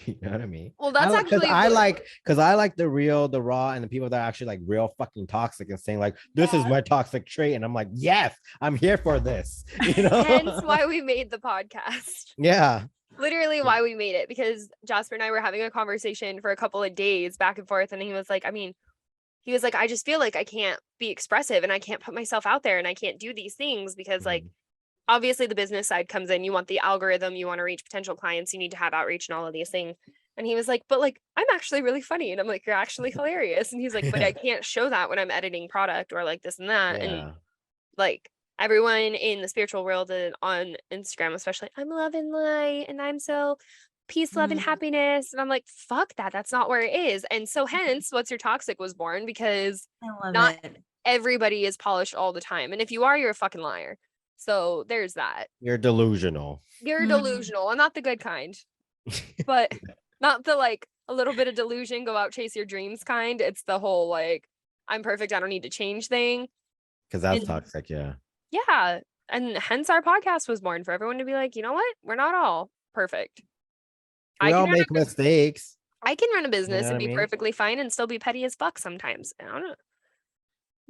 you know what I mean? Well, that's Because actually I like the real, the raw, and the people that are actually like real fucking toxic and saying like, this is my toxic trait. And I'm like, yes, I'm here for this. You know? hence why we made the podcast. Yeah. Literally why we made it, because Jasper and I were having a conversation for a couple of days back and forth, and he was like, I just feel like I can't be expressive and I can't put myself out there and I can't do these things because like obviously the business side comes in, you want the algorithm, you want to reach potential clients, you need to have outreach and all of these things. And he was like, but like, I'm actually really funny. And I'm like, you're actually hilarious. And he's like, but I can't show that when I'm editing product or like this and that. And Yeah. like everyone in the spiritual world and on Instagram, especially, I'm love and light and I'm so peace, love, and happiness. And I'm like, fuck that. That's not where it is. And so hence What's Your Toxic was born, because I love not it. everybody is polished all the time. And if you are, you're a fucking liar. So there's that. You're delusional. You're delusional and not the good kind, but not the like a little bit of delusion, go out, chase your dreams kind. It's the whole like, I'm perfect, I don't need to change thing. Because that's And- toxic. Yeah. Yeah. And hence our podcast was born, for everyone to be like, you know what? We're not all perfect. We all run make mistakes. I can run a business what and I be mean? perfectly fine and still be petty as fuck sometimes. I don't know.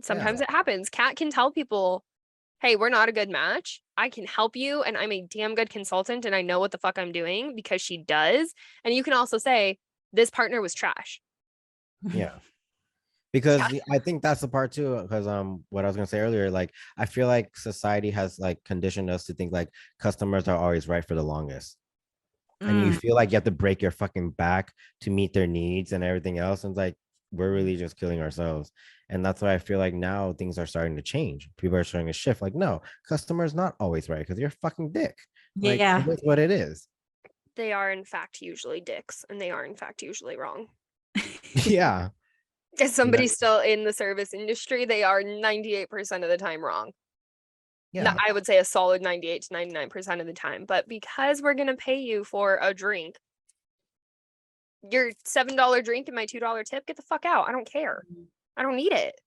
Sometimes Yeah. it happens. Kat can tell people, hey, we're not a good match. I can help you and I'm a damn good consultant and I know what the fuck I'm doing, because she does. And you can also say, this partner was trash. Yeah. Because I think that's the part too. Because what I was gonna say earlier, like I feel like society has like conditioned us to think like customers are always right for the longest. And you feel like you have to break your fucking back to meet their needs and everything else. And it's like we're really just killing ourselves. And that's why I feel like now things are starting to change. People are starting to shift. Like, no, customer's not always right because you're a fucking dick. Like, Yeah. it is what it is. They are in fact usually dicks and they are in fact usually wrong. Yeah. As somebody still in the service industry, they are 98% of the time wrong. Yeah. I would say a solid 98 to 99% of the time. But because we're gonna pay you for a drink, your $7 drink and my $2 tip, get the fuck out. I don't care. I don't need it.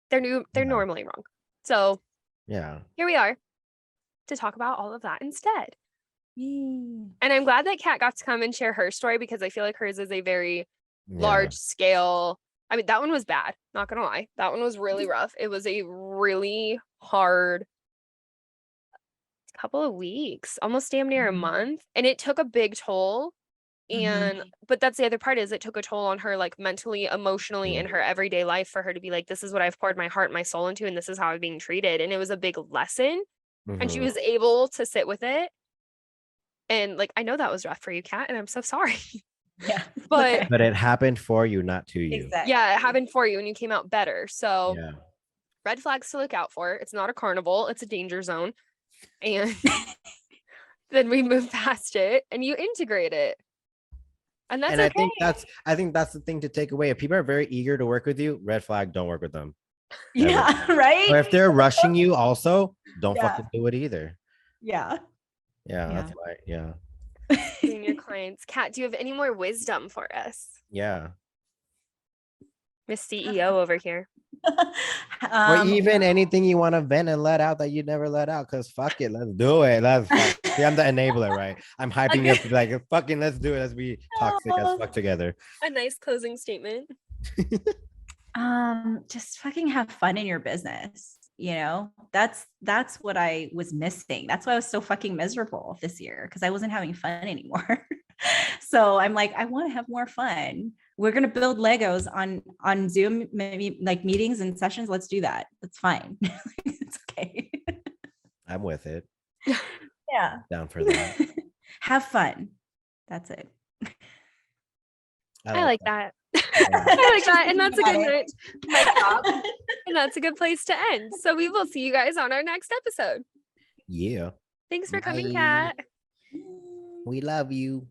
They're Yeah. normally wrong. So Yeah. here we are to talk about all of that instead. Yay. And I'm glad that Kat got to come and share her story, because I feel like hers is a very Yeah. large scale. I mean, that one was bad, not gonna lie. That one was really rough. It was a really hard couple of weeks, almost damn near a month. And it took a big toll. And but that's the other part, is it took a toll on her, like mentally, emotionally, in her everyday life, for her to be like, this is what I've poured my heart and my soul into, and this is how I'm being treated. And it was a big lesson. And she Mhm. was able to sit with it. And like, I know that was rough for you, Kat, and I'm so sorry. Yeah. But But it happened for you, not to you. Exactly. yeah, it happened for you and you came out better. So Yeah. red flags to look out for. It's not a carnival, it's a danger zone. And then we move past it and you integrate it. And that's And okay. I think that's the thing to take away. If people are very eager to work with you, red flag, don't work with them. Yeah. Right. Or if they're rushing you, also don't Yeah. fucking do it either. Yeah. Yeah, Yeah. that's why. Yeah. Being your clients. Kat, do you have any more wisdom for us? Yeah. Miss CEO over here. Or even anything you want to vent and let out that you never let out. Cause fuck it, let's do it. See, I'm the enabler, right? I'm hyping you up to be like, fucking let's do it. Let's be toxic as fuck together. A nice closing statement. Just fucking have fun in your business. You know, that's what I was missing. That's why I was so fucking miserable this year, because I wasn't having fun anymore. So I'm like, I want to have more fun. We're gonna build Legos on Zoom, maybe like meetings and sessions. Let's do that. That's fine. It's okay. I'm with it. Yeah. Down for that. Have fun. That's it. I like that. I like that. And that's a good night. Mic drop. And that's a good place to end. So we will see you guys on our next episode. Yeah. Thanks for coming, Bye. Kat. We love you.